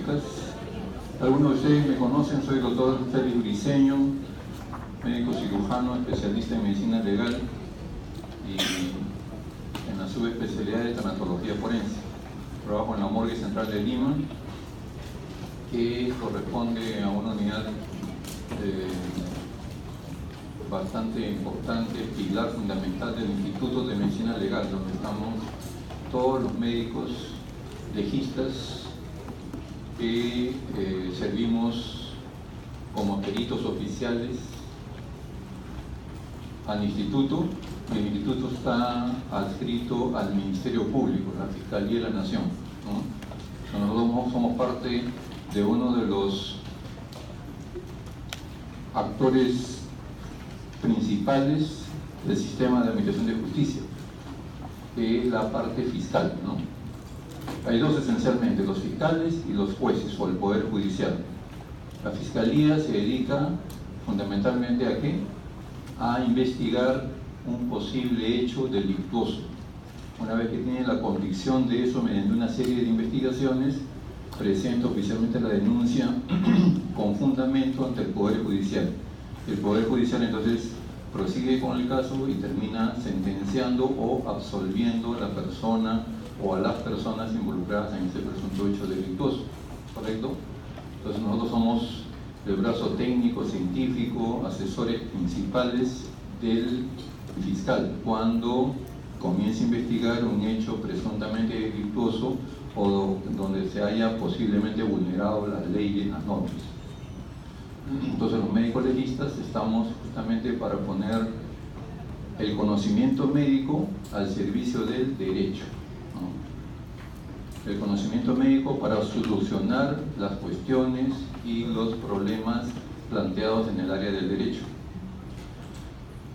periodistas. Algunos de ustedes me conocen, soy el doctor Félix Briceño, médico cirujano, especialista en medicina legal y en la subespecialidad de tanatología forense. Trabajo en la Morgue Central de Lima, que corresponde a una unidad bastante importante, pilar fundamental del Instituto de Medicina Legal, donde estamos todos los médicos legistas que servimos como peritos oficiales al instituto. El instituto está adscrito al Ministerio Público, la Fiscalía de la Nación, ¿no? Nosotros somos parte de uno de los actores principales del sistema de administración de justicia, que es la parte fiscal, ¿no? Hay dos esencialmente, los fiscales y los jueces o el Poder Judicial. La Fiscalía se dedica fundamentalmente ¿a qué? A investigar un posible hecho delictuoso. Una vez que tiene la convicción de eso mediante una serie de investigaciones, presenta oficialmente la denuncia con fundamento ante el Poder Judicial. El Poder Judicial entonces prosigue con el caso y termina sentenciando o absolviendo a la persona o a las personas involucradas en ese presunto hecho delictuoso, ¿correcto? Entonces nosotros somos el brazo técnico, científico, asesores principales del fiscal cuando comienza a investigar un hecho presuntamente delictuoso o donde se haya posiblemente vulnerado las leyes, las normas. Entonces los médicos legistas estamos justamente para poner el conocimiento médico al servicio del derecho, ¿no? El conocimiento médico para solucionar las cuestiones y los problemas planteados en el área del derecho.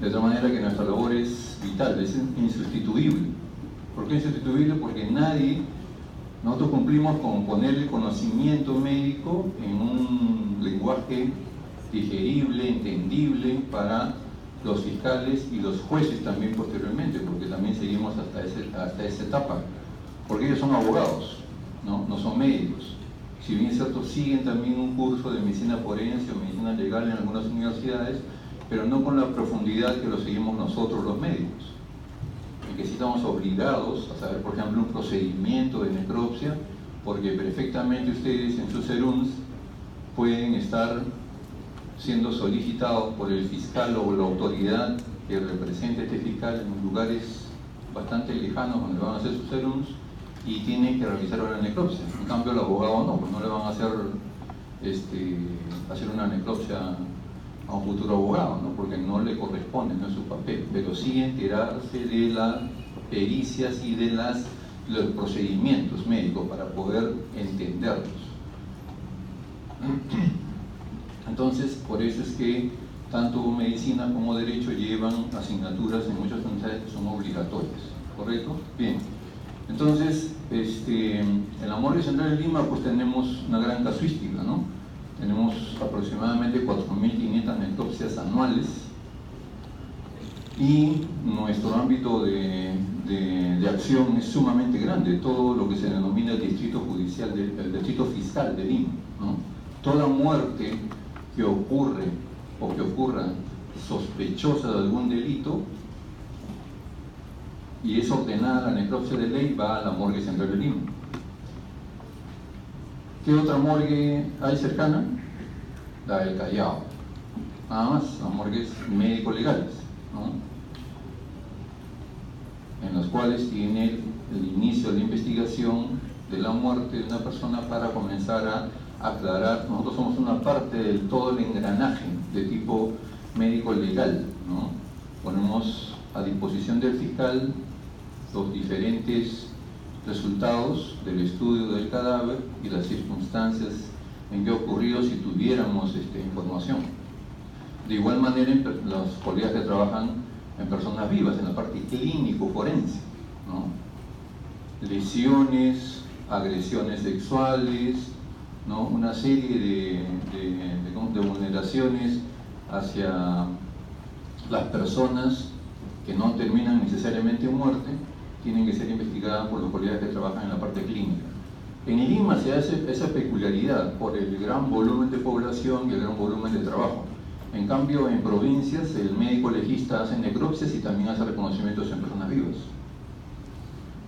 De tal manera que nuestra labor es vital, es insustituible. ¿Por qué insustituible? Porque nosotros cumplimos con poner el conocimiento médico en un lenguaje digerible, entendible para los fiscales y los jueces también posteriormente, porque también seguimos hasta esa etapa, porque ellos son abogados, no son médicos. Si bien es cierto, siguen también un curso de medicina forense o medicina legal en algunas universidades, pero no con la profundidad que lo seguimos nosotros los médicos, en que sí estamos obligados a saber, por ejemplo, un procedimiento de necropsia, porque perfectamente ustedes en sus serums pueden estar siendo solicitados por el fiscal o la autoridad que represente a este fiscal en lugares bastante lejanos donde van a hacer sus serums y tienen que realizar una necropsia. En cambio el abogado no, pues no le van a hacer una necropsia a un futuro abogado, ¿no? Porque no le corresponde, no es su papel, pero sí enterarse de las pericias y de los procedimientos médicos para poder entenderlos. Entonces, por eso es que tanto medicina como derecho llevan asignaturas en muchas universidades que son obligatorias, ¿correcto? Bien, entonces, en la Morgue Central de Lima pues tenemos una gran casuística, ¿no? Tenemos aproximadamente 4.500 necropsias anuales y nuestro ámbito de acción es sumamente grande, todo lo que se denomina el distrito judicial, el distrito fiscal de Lima, ¿no? Toda muerte que ocurre o que ocurra sospechosa de algún delito y es ordenada la necropsia de ley, va a la Morgue Central de Lima. ¿Qué otra morgue hay cercana? La del Callao. Nada más, las morgues médico-legales, ¿no? En las cuales tiene el inicio de la investigación de la muerte de una persona para comenzar a aclarar. Nosotros somos una parte del todo el engranaje de tipo médico-legal, ¿no? Ponemos a disposición del fiscal los diferentes resultados del estudio del cadáver y las circunstancias en que ha ocurrido si tuviéramos información. De igual manera, los colegas que trabajan en personas vivas, en la parte clínico-forense, ¿no? Lesiones, agresiones sexuales, ¿no? Una serie de vulneraciones hacia las personas que no terminan necesariamente en muerte, tienen que ser investigadas por los colegas que trabajan en la parte clínica. En Lima se hace esa peculiaridad por el gran volumen de población y el gran volumen de trabajo. En cambio, en provincias, el médico legista hace necropsias y también hace reconocimientos en personas vivas.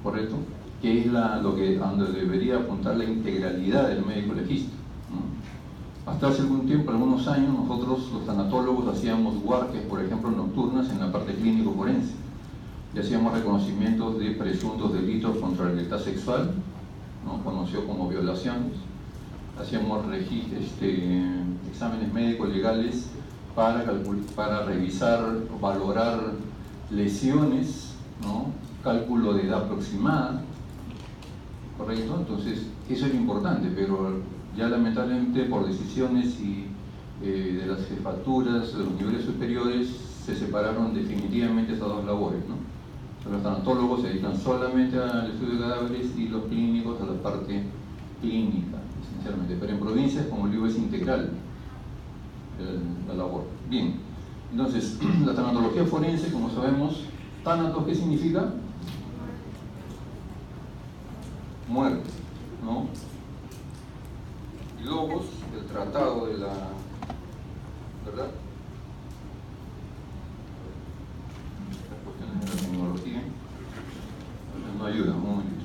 ¿Correcto? Que es donde debería apuntar la integralidad del médico legista, ¿no? Hasta hace algún tiempo, algunos años, nosotros los tanatólogos hacíamos guardias, por ejemplo, nocturnas en la parte clínico-forense. Y hacíamos reconocimientos de presuntos delitos contra la libertad sexual, ¿no? Conocido como violaciones. Hacíamos exámenes médicos legales para revisar o valorar lesiones, ¿no? Cálculo de edad aproximada, ¿correcto? Entonces, eso es importante, pero ya lamentablemente por decisiones de las jefaturas de los niveles superiores se separaron definitivamente esas dos labores, ¿no? Los tanatólogos se dedican solamente al estudio de cadáveres y los clínicos a la parte clínica, esencialmente. Pero en provincias, como digo, es integral la labor. Bien, entonces, la tanatología forense, como sabemos, tánatos, ¿qué significa? Muerte, ¿no? Y logos, el tratado de la... ¿verdad? Las cuestiones de la tecnología no ayudan, un momentito.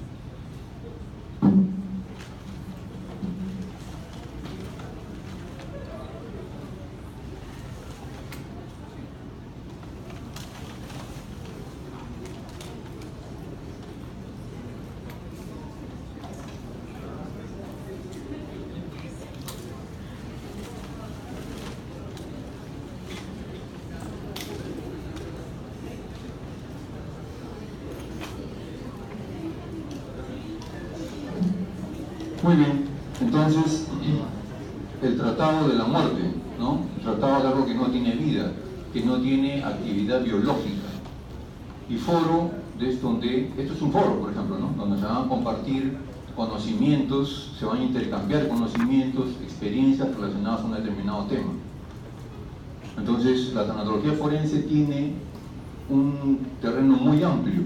Muy bien, entonces, el tratado de la muerte, ¿no? El tratado de algo que no tiene vida, que no tiene actividad biológica. Y foro, donde, esto es un foro, por ejemplo, ¿no? Donde se van a compartir conocimientos, se van a intercambiar conocimientos, experiencias relacionadas a un determinado tema. Entonces, la tanatología forense tiene un terreno muy amplio,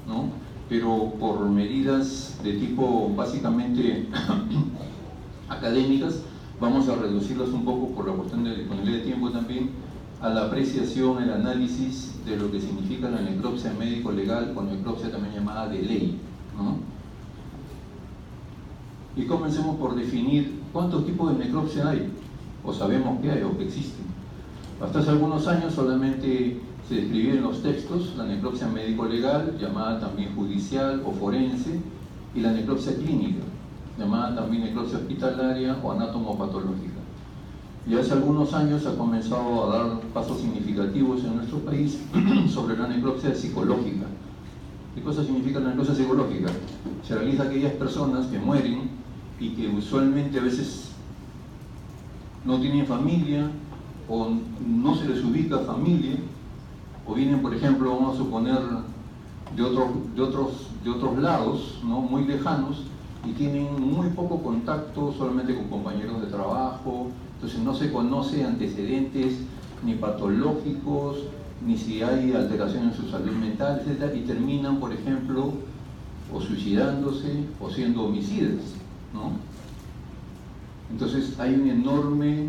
¿no? Pero por medidas de tipo básicamente académicas, vamos a reducirlas un poco por la cuestión de disponibilidad de tiempo también, a la apreciación, el análisis de lo que significa la necropsia médico-legal, o necropsia también llamada de ley, ¿no? Y comencemos por definir cuántos tipos de necropsia hay, o sabemos que hay, o que existen. Hasta hace algunos años solamente se describía en los textos la necropsia médico-legal, llamada también judicial o forense, y la necropsia clínica, llamada también necropsia hospitalaria o anatomopatológica. Y hace algunos años se ha comenzado a dar pasos significativos en nuestro país sobre la necropsia psicológica. ¿Qué cosa significa la necropsia psicológica? Se realiza a aquellas personas que mueren y que usualmente a veces no tienen familia o no se les ubica familia, o vienen, por ejemplo, vamos a suponer, de otros lados, ¿no? Muy lejanos, y tienen muy poco contacto solamente con compañeros de trabajo. Entonces no se conoce antecedentes ni patológicos, ni si hay alteración en su salud mental, etc. Y terminan, por ejemplo, o suicidándose o siendo homicidas, ¿no? Entonces hay un enorme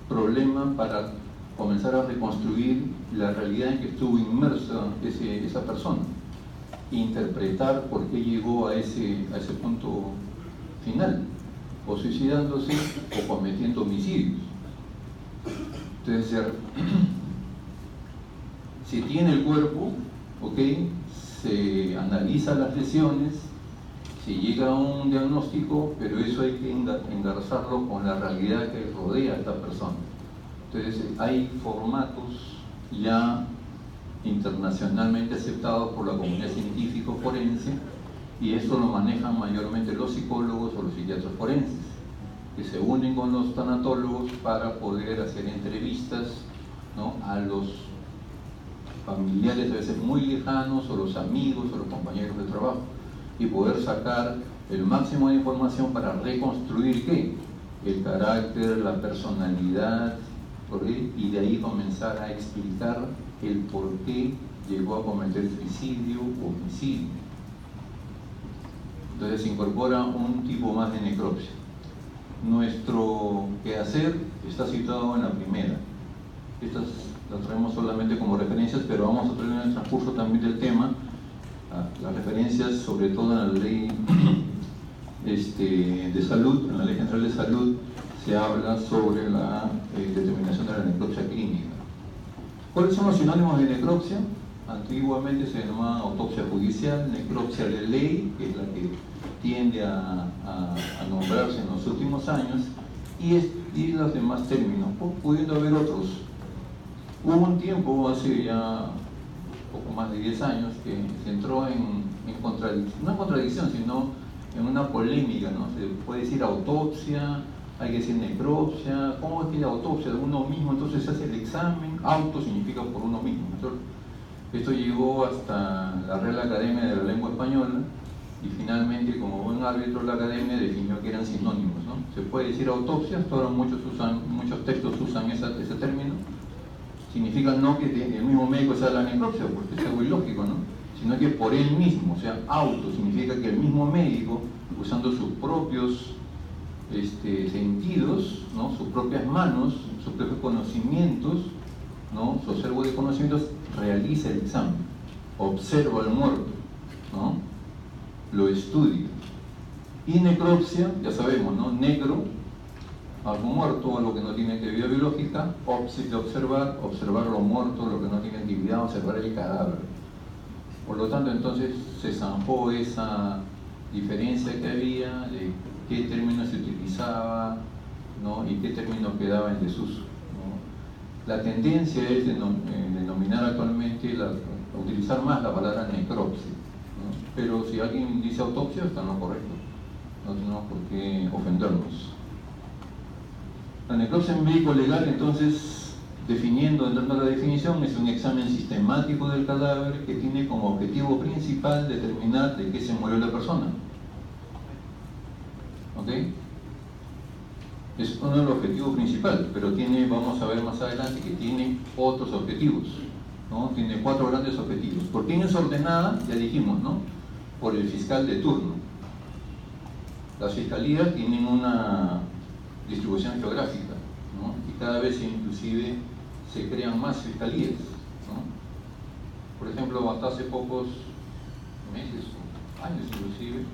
problema para comenzar a reconstruir la realidad en que estuvo inmersa esa persona, interpretar por qué llegó a ese punto final, o suicidándose o cometiendo homicidios. Entonces, se tiene el cuerpo, ¿ok? Se analiza las lesiones, se llega a un diagnóstico, pero eso hay que engarzarlo con la realidad que rodea a esta persona. Entonces, hay formatos ya internacionalmente aceptados por la comunidad científica forense, y esto lo manejan mayormente los psicólogos o los psiquiatras forenses, que se unen con los tanatólogos para poder hacer entrevistas, ¿no? A los familiares a veces muy lejanos, o los amigos o los compañeros de trabajo, y poder sacar el máximo de información para reconstruir ¿qué? El carácter, la personalidad, y de ahí comenzar a explicar el por qué llegó a cometer suicidio o homicidio. Entonces se incorpora un tipo más de necropsia. Nuestro quehacer está situado en la primera. Estas las traemos solamente como referencias, pero vamos a traer en el transcurso también del tema las referencias, sobre todo en la ley de salud, en la Ley General de Salud, se habla sobre la determinación de la necropsia clínica. ¿Cuáles son los sinónimos de necropsia? Antiguamente se llamaba autopsia judicial, necropsia de ley, que es la que tiende a nombrarse en los últimos años, y los demás términos, pudiendo haber otros. Hubo un tiempo, hace ya poco más de 10 años, que se entró en contradicción, no en contradicción, sino en una polémica, ¿no? Se puede decir autopsia, hay que decir necropsia, ¿cómo es que la autopsia de uno mismo? Entonces se hace el examen, auto significa por uno mismo. Entonces, esto llegó hasta la Real Academia de la Lengua Española y finalmente, como buen árbitro, la Academia definió que eran sinónimos, ¿no? Se puede decir autopsia, hasta ahora muchos textos usan ese término. Significa no que el mismo médico sea la necropsia, porque es algo ilógico, ¿no? Sino que por él mismo, o sea, auto significa que el mismo médico, usando sus propios sentidos, ¿no? Sus propias manos, sus propios conocimientos, ¿no? Su acervo de conocimientos, realiza el examen, observa al muerto, ¿no? Lo estudia. Y necropsia, ya sabemos, ¿no? Necro, algo muerto, algo que no tiene actividad biológica, observar lo muerto, lo que no tiene actividad, observar el cadáver. Por lo tanto, entonces se zanjó esa diferencia que había de qué término se utilizaba, ¿no? Y qué término quedaba en desuso, ¿no? La tendencia es denominar actualmente, utilizar más la palabra necropsia, ¿no? Pero si alguien dice autopsia, está en lo correcto, no tenemos por qué ofendernos. La necropsia en médico legal, entonces, entrando a la definición, es un examen sistemático del cadáver que tiene como objetivo principal determinar de qué se murió la persona. ¿Ok? Es uno de los objetivos principales, pero vamos a ver más adelante que tiene otros objetivos, ¿no? Tiene 4 grandes objetivos. ¿Por quién es ordenada? Ya dijimos, ¿no? Por el fiscal de turno. Las fiscalías tienen una distribución geográfica, ¿no? Y cada vez inclusive se crean más fiscalías, ¿no? Por ejemplo, hasta hace pocos meses, años inclusive,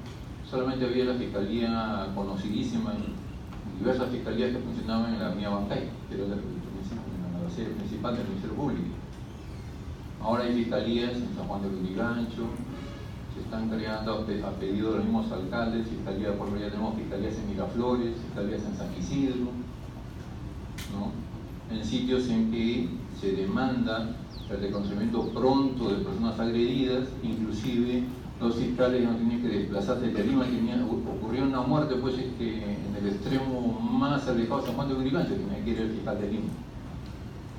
solamente había la fiscalía conocidísima, diversas fiscalías que funcionaban en la avenida Bancay, que era la sede principal del Ministerio Público. Ahora hay fiscalías en San Juan de Lurigancho, se están creando a pedido de los mismos alcaldes, fiscalía, por ejemplo, ya tenemos fiscalías en Miraflores, fiscalías en San Isidro, ¿no? En sitios en que se demanda el reconocimiento pronto de personas agredidas, inclusive los fiscales no tienen que desplazarse de Lima. Ocurrió una muerte pues, en el extremo más alejado de San Juan de Lurigancho, tenía que ir el fiscal de Lima.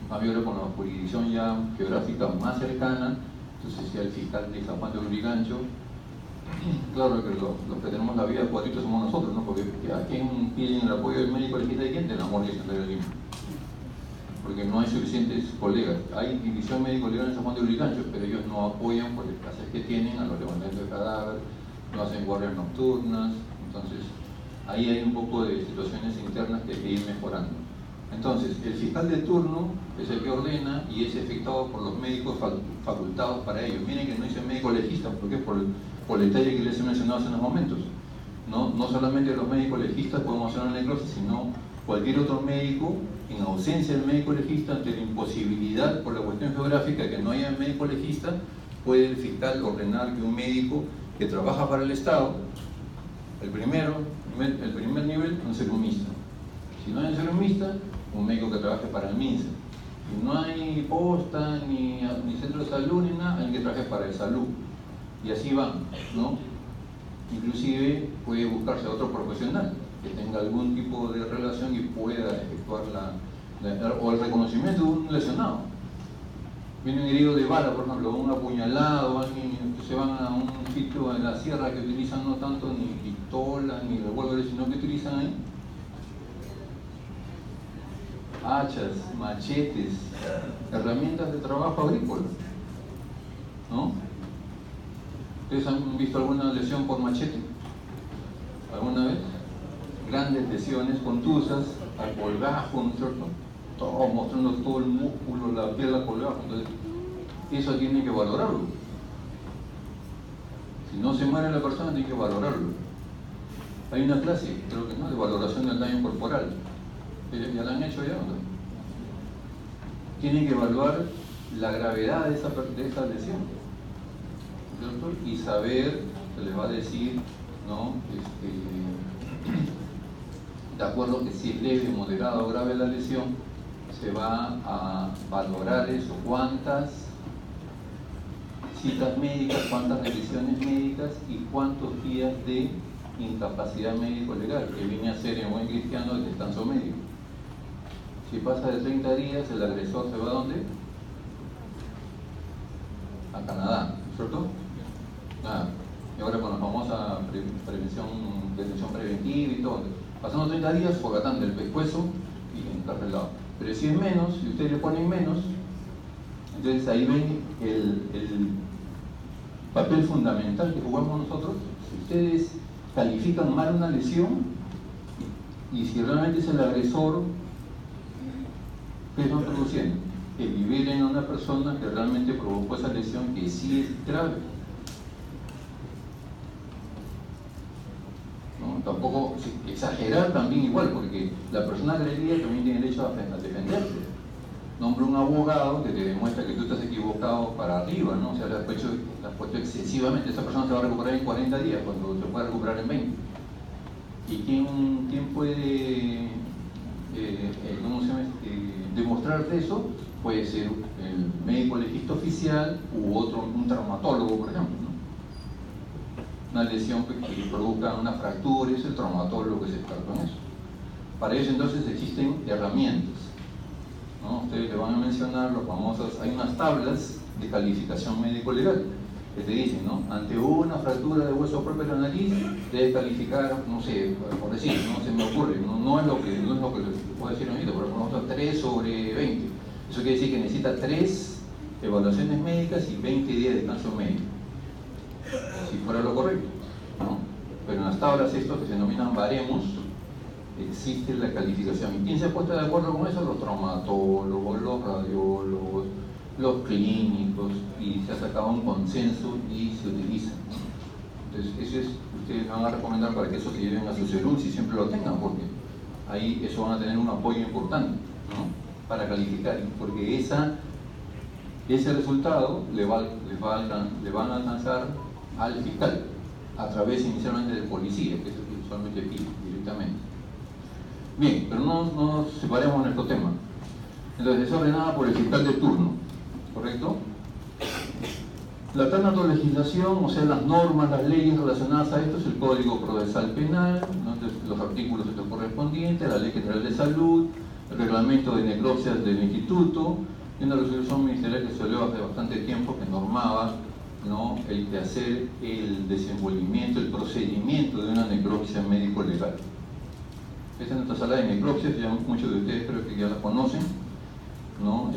En cambio, ahora con la jurisdicción ya geográfica más cercana, entonces ya el fiscal de San Juan de Lurigancho, claro que los que tenemos la vida cuadritos somos nosotros, ¿no? Porque ¿a quién piden el apoyo del médico legista de quién? De la Guardia Central de Lima. Porque no hay suficientes colegas. Hay división médico-legal en San Juan de Lurigancho, pero ellos no apoyan por el escasez que tienen a los levantamientos de cadáver, no hacen guardias nocturnas. Entonces, ahí hay un poco de situaciones internas que hay que ir mejorando. Entonces, el fiscal de turno es el que ordena y es efectuado por los médicos facultados para ello. Miren que no dice médico legista, porque es por el detalle que les he mencionado hace unos momentos. No solamente los médicos legistas podemos hacer una necropsia, sino cualquier otro médico, en ausencia del médico legista, ante la imposibilidad por la cuestión geográfica que no haya médico legista, puede el fiscal ordenar que un médico que trabaja para el Estado, el primer nivel, un serumista. Si no hay un serumista, un médico que trabaje para el MINSA. Si no hay posta, ni centro de salud, ni nada, alguien que trabaje para el salud. Y así van, ¿no? Inclusive puede buscarse a otro profesional que tenga algún tipo de relación y pueda efectuar o el reconocimiento de un lesionado. Viene un herido de bala, por ejemplo, un apuñalado, alguien que se van a un sitio en la sierra que utilizan no tanto ni pistolas ni revólveres, sino que utilizan ahí hachas, machetes, herramientas de trabajo agrícola, ¿no? ¿Ustedes han visto alguna lesión por machete? alguna vez? Grandes lesiones contusas, al colgajo, ¿no es cierto? Todo mostrando todo el músculo, la piel al colgajo. Entonces, eso tiene que valorarlo. Si no se muere la persona, tiene que valorarlo. Hay una clase, creo que no, de valoración del daño corporal. ¿Ya la han hecho ya? ¿No? Tienen que evaluar la gravedad de esa lesión, ¿cierto? Y saber, se les va a decir, ¿no? De acuerdo que si es leve, moderada o grave la lesión, se va a valorar eso, cuántas citas médicas, cuántas revisiones médicas y cuántos días de incapacidad médico-legal, que viene a ser en buen cristiano el descanso médico. Si pasa de 30 días, el agresor se va ¿a dónde? A Canadá, ¿cierto? Nada. Y ahora con la famosa detención preventiva y todo. Pasando 30 días, fogatán del pescuezo y encarcelado. Pero si es menos, si ustedes le ponen menos, entonces ahí ven el papel fundamental que jugamos nosotros. Si ustedes califican mal una lesión y si realmente es el agresor, ¿qué están produciendo? Que liberen a una persona que realmente provocó esa lesión que sí es grave. ¿No? Tampoco exagerar también igual, porque la persona agredida también tiene derecho a defenderse. Nombra un abogado que te demuestra que tú estás equivocado para arriba, ¿no? O sea, le has puesto excesivamente. Esa persona se va a recuperar en 40 días cuando se puede recuperar en 20. ¿Y quién puede demostrarte eso? Puede ser el médico legista oficial u otro, un traumatólogo, por ejemplo, ¿no? Una lesión que provoca una fractura, es el traumatólogo que es experto en eso. Para eso entonces existen herramientas, ¿no? Ustedes le van a mencionar los famosos, hay unas tablas de calificación médico-legal que te dicen, ¿no? Ante una fractura de hueso propio de la nariz, debe calificar, no sé, por decir, no se me ocurre, no es lo que les puedo decir ahorita, pero por ejemplo 3 sobre 20. Eso quiere decir que necesita 3 evaluaciones médicas y 20 días de descanso médico, si fuera lo correcto, ¿no? Pero en las tablas estos que se denominan baremos, existe la calificación. ¿Y quién se ha puesto de acuerdo con eso? Los traumatólogos, los radiólogos, los clínicos, y se ha sacado un consenso y se utiliza, ¿no? Entonces, eso es, ustedes van a recomendar para que eso se lleven a su CERUL, si siempre lo tengan, porque ahí eso van a tener un apoyo importante, ¿no? Para calificar, porque ese resultado le van a alcanzar al fiscal, a través inicialmente del policía, que es el que usualmente pide directamente. Bien, pero no nos separemos de nuestro tema. Entonces, es ordenada por el fiscal de turno, ¿correcto? La término legislación, o sea, las normas, las leyes relacionadas a esto, es el Código Procesal Penal, ¿no? Los artículos correspondientes, la Ley General de Salud, el reglamento de necropsias del Instituto, y una resolución ministerial que se dio hace bastante tiempo que normaba, ¿no?, el de hacer el desenvolvimiento, el procedimiento de una necropsia médico-legal. Esta es nuestra sala de necropsias, ya muchos de ustedes creo que ya la conocen, ¿no?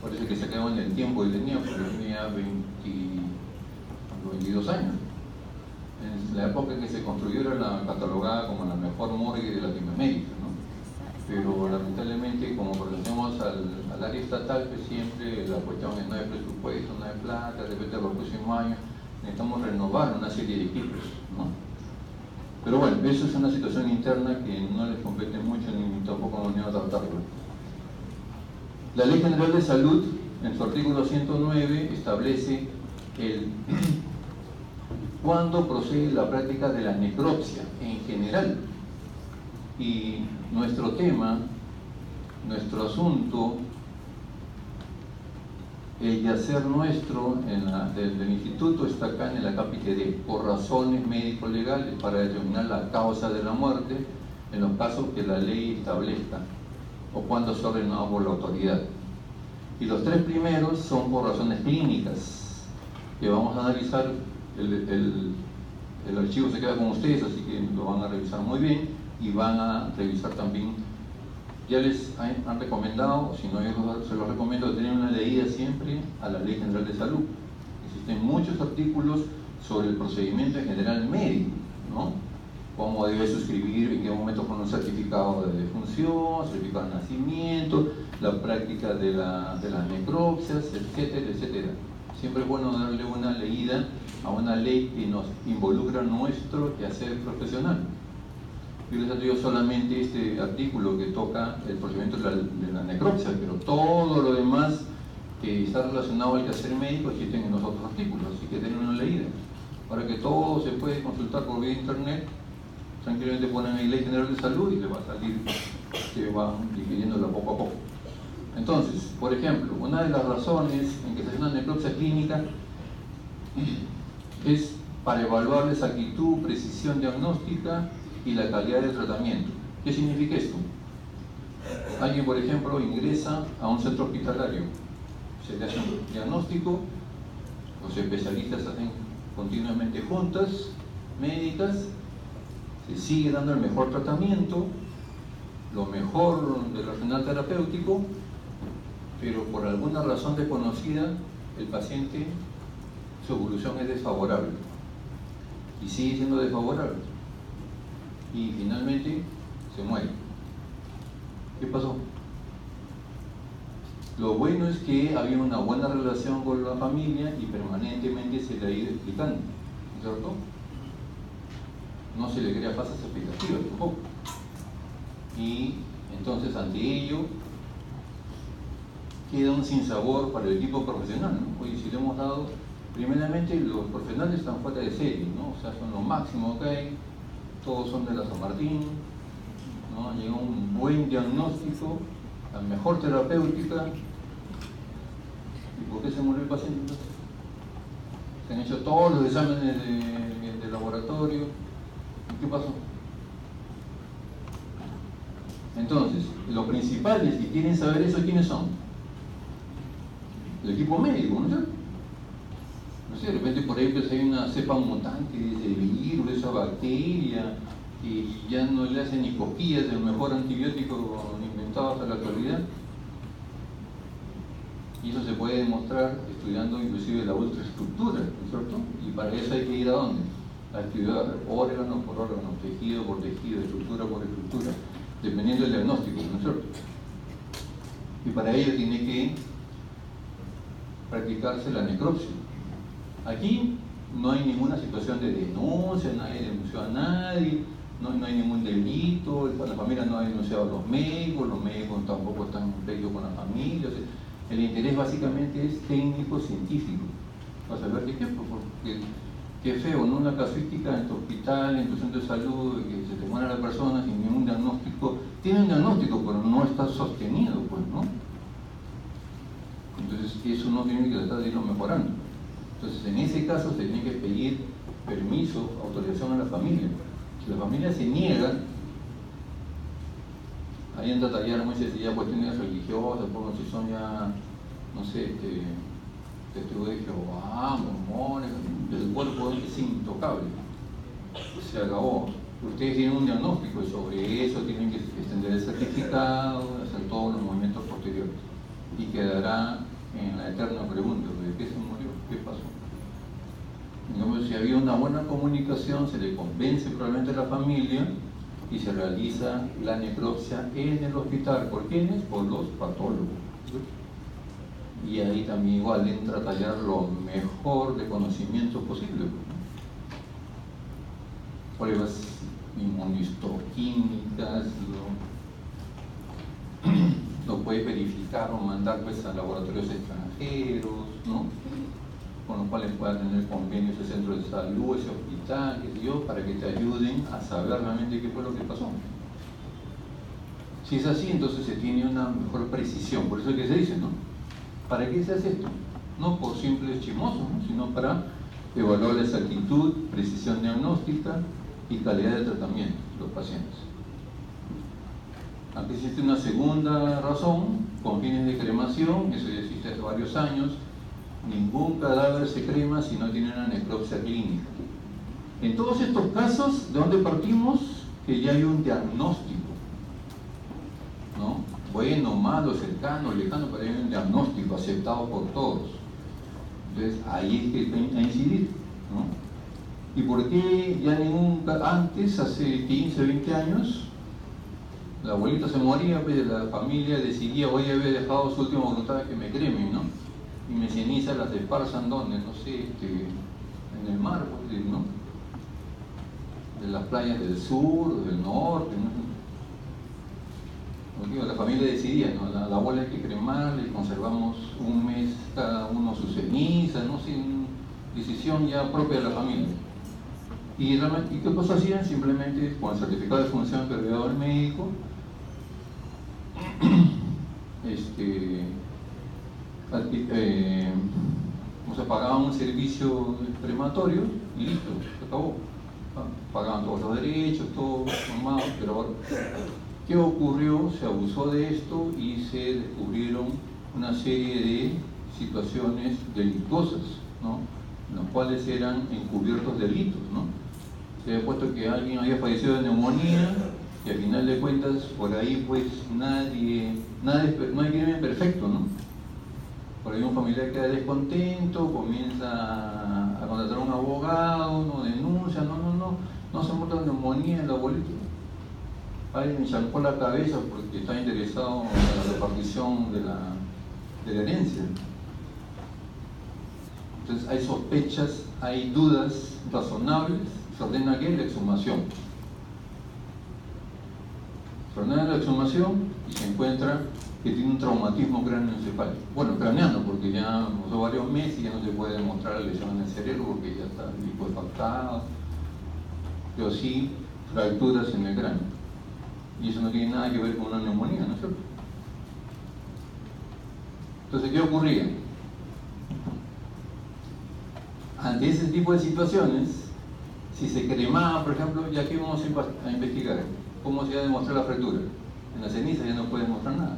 Parece que se acabó en el tiempo que tenía, porque tenía 22 años. En la época en que se construyó era la catalogada como la mejor morgue de Latinoamérica, ¿no? Pero lamentablemente, como pertenecemos al área estatal, pues siempre la cuestión es no hay presupuesto, no hay plata, de repente los próximos años necesitamos renovar una serie de equipos, ¿no? Pero bueno, eso es una situación interna que no les compete mucho ni tampoco hemos venido a tratarlo. La Ley General de Salud, en su artículo 109, establece cuándo procede la práctica de la necropsia en general. Y nuestro tema, nuestro asunto, el yacer nuestro del instituto está acá en el acápite D, por razones médico-legales para determinar la causa de la muerte en los casos que la ley establezca o cuando sea ordenado por la autoridad. Y los 3 primeros son por razones clínicas, que vamos a analizar. El archivo se queda con ustedes, así que lo van a revisar muy bien y van a revisar también. Ya les han recomendado, si no yo se los recomiendo, tener una leída siempre a la Ley General de Salud. Existen muchos artículos sobre el procedimiento en general médico, ¿no? cómo debe suscribir, en qué momento con un certificado de defunción, certificado de nacimiento, la práctica de las necropsias, etcétera, etcétera. Siempre es bueno darle una leída a una ley que nos involucra nuestro quehacer profesional. Yo les he traído solamente este artículo que toca el procedimiento de la necropsia, pero todo lo demás que está relacionado al quehacer médico existen en los otros artículos, así que den una leída. Para que todo se puede consultar por vía internet, tranquilamente ponen ahí Ley General de Salud y les va a salir que van dividiéndola poco a poco. Entonces, por ejemplo, una de las razones en que se hace una necropsia clínica es para evaluar la exactitud, precisión diagnóstica y la calidad del tratamiento. ¿Qué significa esto? Alguien, por ejemplo, ingresa a un centro hospitalario, se le hace un diagnóstico, los especialistas hacen continuamente juntas médicas, se sigue dando el mejor tratamiento, lo mejor del arsenal terapéutico, pero por alguna razón desconocida, el paciente, su evolución es desfavorable y sigue siendo desfavorable y finalmente se muere. ¿Qué pasó? Lo bueno es que había una buena relación con la familia y permanentemente se le ha ido explicando, ¿cierto? No se le crea falsas expectativas tampoco. Y entonces ante ello queda un sinsabor para el equipo profesional, ¿no? Oye, si le hemos dado, primeramente los profesionales están fuera de serie, ¿no? O sea, son lo máximo que hay, todos son de la San Martín, ¿no? Llega un buen diagnóstico, la mejor terapéutica. ¿Y por qué se murió el paciente entonces? Se han hecho todos los exámenes de laboratorio. ¿Y qué pasó? Entonces, los principales que quieren saber eso, ¿quiénes son? El equipo médico, ¿no es cierto? No sé, de repente por ahí pues hay una cepa mutante de ese virus, de esa bacteria, y ya no le hacen ni cosquillas del mejor antibiótico inventado hasta la actualidad. Y eso se puede demostrar estudiando inclusive la ultraestructura, ¿no es cierto? Y para eso hay que ir a dónde? A estudiar órgano por órgano, tejido por tejido, estructura por estructura, dependiendo del diagnóstico, ¿no es cierto? Y para ello tiene que practicarse la necropsia. Aquí no hay ninguna situación de denuncia, nadie denunció a nadie, no hay ningún delito, la familia no ha denunciado a los médicos tampoco están peleados con la familia. O sea, el interés básicamente es técnico-científico. Para saber de qué, porque qué feo, ¿no? Una casuística en tu hospital, en tu centro de salud, que se te muera la persona sin ningún diagnóstico. Tiene un diagnóstico, pero no está sostenido, pues, ¿no? Entonces, eso no tiene que tratar de irlo mejorando. Entonces, en ese caso se tiene que pedir permiso, autorización a la familia. Si la familia se niega, ahí entra a tallar muy sencilla cuestiones religiosas, porque si son ya, no sé, testigos de Jehová, mormones, el cuerpo es intocable. Se acabó. Ustedes tienen un diagnóstico y sobre eso tienen que extender el certificado, hacer todos los movimientos posteriores. Y quedará en la eterna pregunta, ¿de qué se murió? ¿Qué pasó? Entonces, si había una buena comunicación, se le convence probablemente a la familia y se realiza la necropsia en el hospital. ¿Por quiénes? Por los patólogos. Y ahí también igual entra a tallar lo mejor de conocimiento posible. Pruebas inmunistoquímicas, lo puedes verificar o mandar pues a laboratorios extranjeros, ¿no? Con los cuales pueda tener convenio ese centro de salud, ese hospital, qué sé yo, para que te ayuden a saber realmente qué fue lo que pasó. Si es así, entonces se tiene una mejor precisión. Por eso es que se dice, ¿no? ¿Para qué se hace esto? No por simples chismosos, ¿no? Sino para evaluar la exactitud, precisión diagnóstica y calidad de tratamiento de los pacientes. Aquí existe una segunda razón, con fines de cremación, eso ya existe hace varios años. Ningún cadáver se crema si no tiene una necropsia clínica. En todos estos casos, ¿de dónde partimos? Que ya hay un diagnóstico, ¿no? Bueno, malo, cercano, lejano, pero hay un diagnóstico aceptado por todos. Entonces, ahí es que hay que incidir, ¿no? ¿Y por qué ya antes, hace 15, 20 años, la abuelita se moría, pues la familia decidía, hoy había dejado su última voluntad que me cremen, ¿no? Y mis cenizas las esparzan donde, no sé, en el mar, pues, ¿no? De las playas del sur, del norte, ¿no? La familia decidía, ¿no? La abuela hay que cremarla y conservamos un mes cada uno sus cenizas, ¿no? Sin decisión ya propia de la familia. ¿Y qué cosas hacían? Simplemente con el certificado de función que había dado el médico, pagaban un servicio crematorio y listo, se acabó. Pagaban todos los derechos, todo normal, pero ahora, ¿qué ocurrió? Se abusó de esto y se descubrieron una serie de situaciones delictuosas, ¿no? En las cuales eran encubiertos delitos, ¿no? Se había puesto que alguien había fallecido de neumonía y al final de cuentas por ahí pues no hay crimen perfecto, ¿no? Por ahí un familiar queda descontento, comienza a contratar a un abogado, no denuncia, no se muerto de neumonía el abuelito. Alguien me chancó la cabeza porque está interesado en la repartición de la herencia. Entonces hay sospechas, hay dudas razonables, se ordena ¿qué? La exhumación. Se ordena la exhumación y se encuentra que tiene un traumatismo cráneoencefálico. Bueno, craneano, porque ya pasó varios meses y ya no se puede demostrar la lesión en el cerebro porque ya está licuefactado, pero sí fracturas en el cráneo. Y eso no tiene nada que ver con una neumonía, ¿no es cierto? Entonces, ¿qué ocurría? Ante ese tipo de situaciones, si se cremaba, por ejemplo, ya que vamos a investigar, ¿cómo se iba a demostrar la fractura? En la ceniza ya no puede demostrar nada.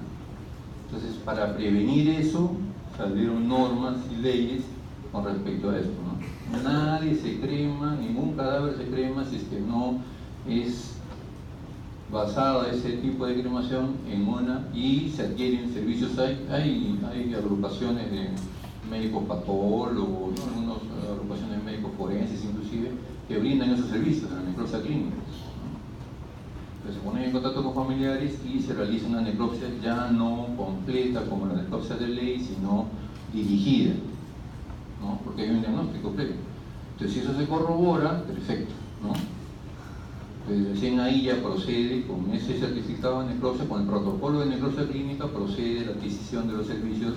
Entonces, para prevenir eso, salieron normas y leyes con respecto a esto, ¿no? Nadie se crema, ningún cadáver se crema si es que no es basada ese tipo de cremación y se adquieren servicios. Hay agrupaciones de médicos patólogos, ¿no? Algunas agrupaciones de médicos forenses inclusive, que brindan esos servicios en la necropsia clínica. Se ponen en contacto con familiares y se realiza una necropsia ya no completa como la necropsia de ley, sino dirigida, ¿no? Porque hay un diagnóstico previo. Entonces, si eso se corrobora, perfecto, ¿no? Recién ahí ya procede con ese certificado de necropsia, con el protocolo de necropsia clínica, procede la adquisición de los servicios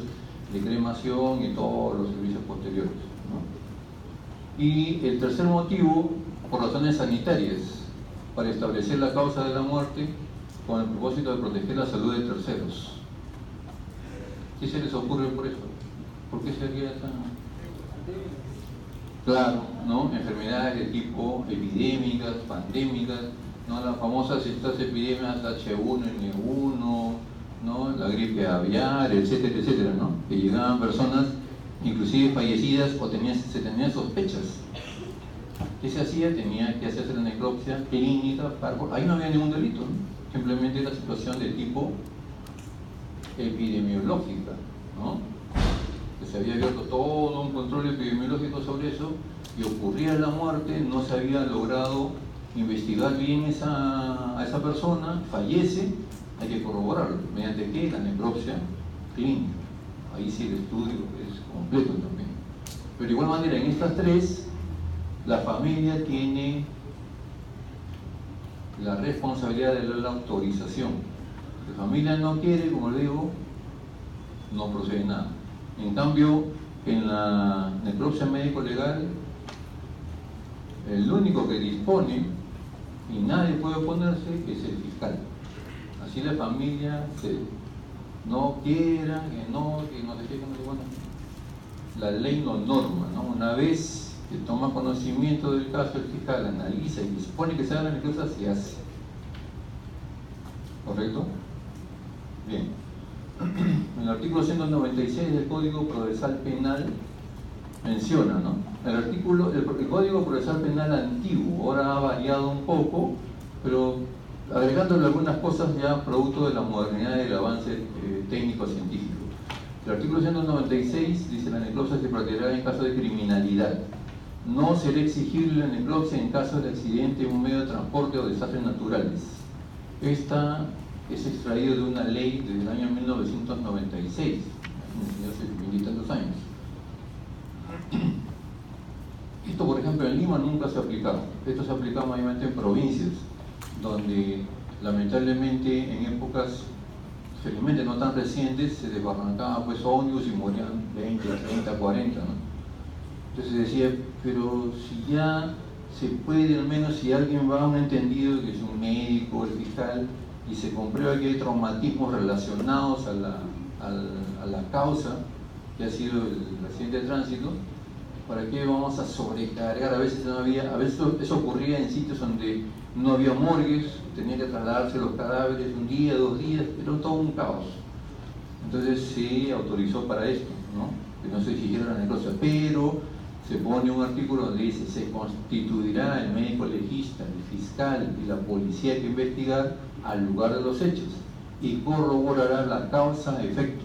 de cremación y todos los servicios posteriores, ¿no? Y el tercer motivo, por razones sanitarias, para establecer la causa de la muerte con el propósito de proteger la salud de terceros. ¿Qué se les ocurre por eso? ¿Por qué sería esa? Claro, ¿no? Enfermedades de tipo epidémicas, pandémicas, ¿no? Las famosas estas epidemias H1N1, ¿no? La gripe aviar, etcétera, etcétera, ¿no? Que llegaban personas inclusive fallecidas o se tenían sospechas. ¿Qué se hacía? Tenía que hacerse la necropsia clínica. Ahí no había ningún delito, ¿no? Simplemente era situación de tipo epidemiológica, ¿no? Que se había abierto todo un control epidemiológico sobre eso y ocurría la muerte, no se había logrado investigar bien a esa persona, fallece, hay que corroborarlo. ¿Mediante qué? La necropsia clínica. Ahí sí el estudio es completo también. Pero de igual manera, en estas tres, la familia tiene la responsabilidad de dar la autorización. Si la familia no quiere, como le digo, no procede nada. En cambio, en la necropsia médico-legal, el único que dispone y nadie puede oponerse es el fiscal. Así la familia no quiera, que no sé qué, bueno, la ley lo norma, ¿no? Una vez que toma conocimiento del caso, el fiscal analiza y dispone que se haga la necropsia, se hace. ¿Correcto? Bien. El artículo 196 del Código Procesal Penal menciona, ¿no? El Código Procesal Penal antiguo, ahora ha variado un poco, pero agregándole algunas cosas ya producto de la modernidad y del avance técnico-científico. El artículo 196 dice: la necropsia se practicará en caso de criminalidad. No será exigible la necropsia en caso de accidente en un medio de transporte o desastres naturales. Esta es extraída de una ley del año 1996, hace 20 y tantos años. Esto, por ejemplo, en Lima nunca se ha aplicado. Esto se ha aplicado mayormente en provincias, donde lamentablemente en épocas felizmente no tan recientes se desbarrancaban pues ómnibus y morían 20, 30, 40, ¿no? Entonces decía, pero si ya se puede, al menos si alguien va a un entendido, que es un médico, el fiscal, y se comprueba que hay traumatismos relacionados a la causa, que ha sido el accidente de tránsito, ¿para qué vamos a sobrecargar? A veces eso ocurría en sitios donde no había morgues, tenía que trasladarse los cadáveres un día, 2 días, era todo un caos. Entonces se autorizó para esto, ¿no? Que no se exigiera la necropsia, pero se pone un artículo donde dice: se constituirá el médico legista, el fiscal y la policía que investigar al lugar de los hechos y corroborará la causa-efecto.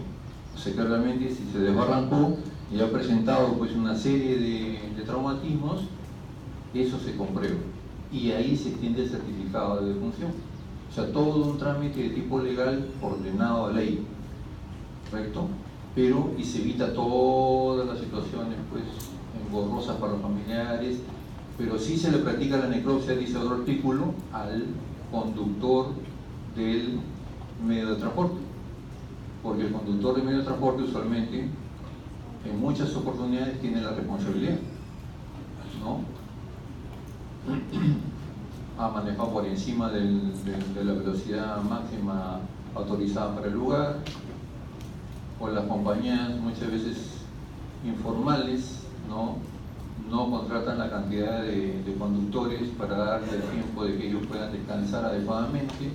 O sea que realmente si se desbarrancó y ha presentado pues una serie de traumatismos, eso se comprueba y ahí se extiende el certificado de defunción. O sea, todo un trámite de tipo legal ordenado a ley, ¿correcto? Pero y se evita todas las situaciones pues engorrosas para los familiares, pero sí se le practica la necropsia, dice otro artículo, al conductor del medio de transporte, porque el conductor del medio de transporte usualmente en muchas oportunidades tiene la responsabilidad, ¿no? Ha manejado por encima de la velocidad máxima autorizada para el lugar, o las compañías muchas veces informales no contratan la cantidad de conductores para darle el tiempo de que ellos puedan descansar adecuadamente.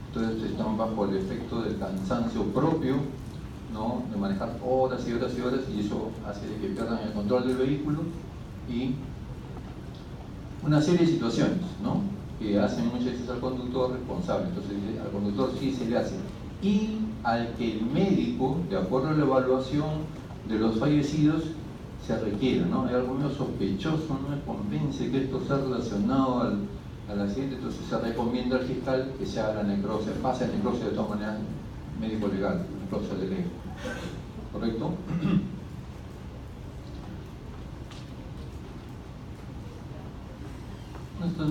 Entonces están bajo el efecto del cansancio propio, ¿no? De manejar horas y horas y horas, y eso hace que pierdan el control del vehículo y una serie de situaciones, ¿no? Que hacen muchas veces al conductor responsable. Entonces al conductor sí se le hace, y al que el médico, de acuerdo a la evaluación de los fallecidos, se requiere, ¿no? Hay algo medio sospechoso, no me convence que esto sea relacionado al accidente, entonces se recomienda al fiscal que se haga la necropsia, pase la necropsia de todas maneras, médico legal, necropsia de ley, ¿correcto?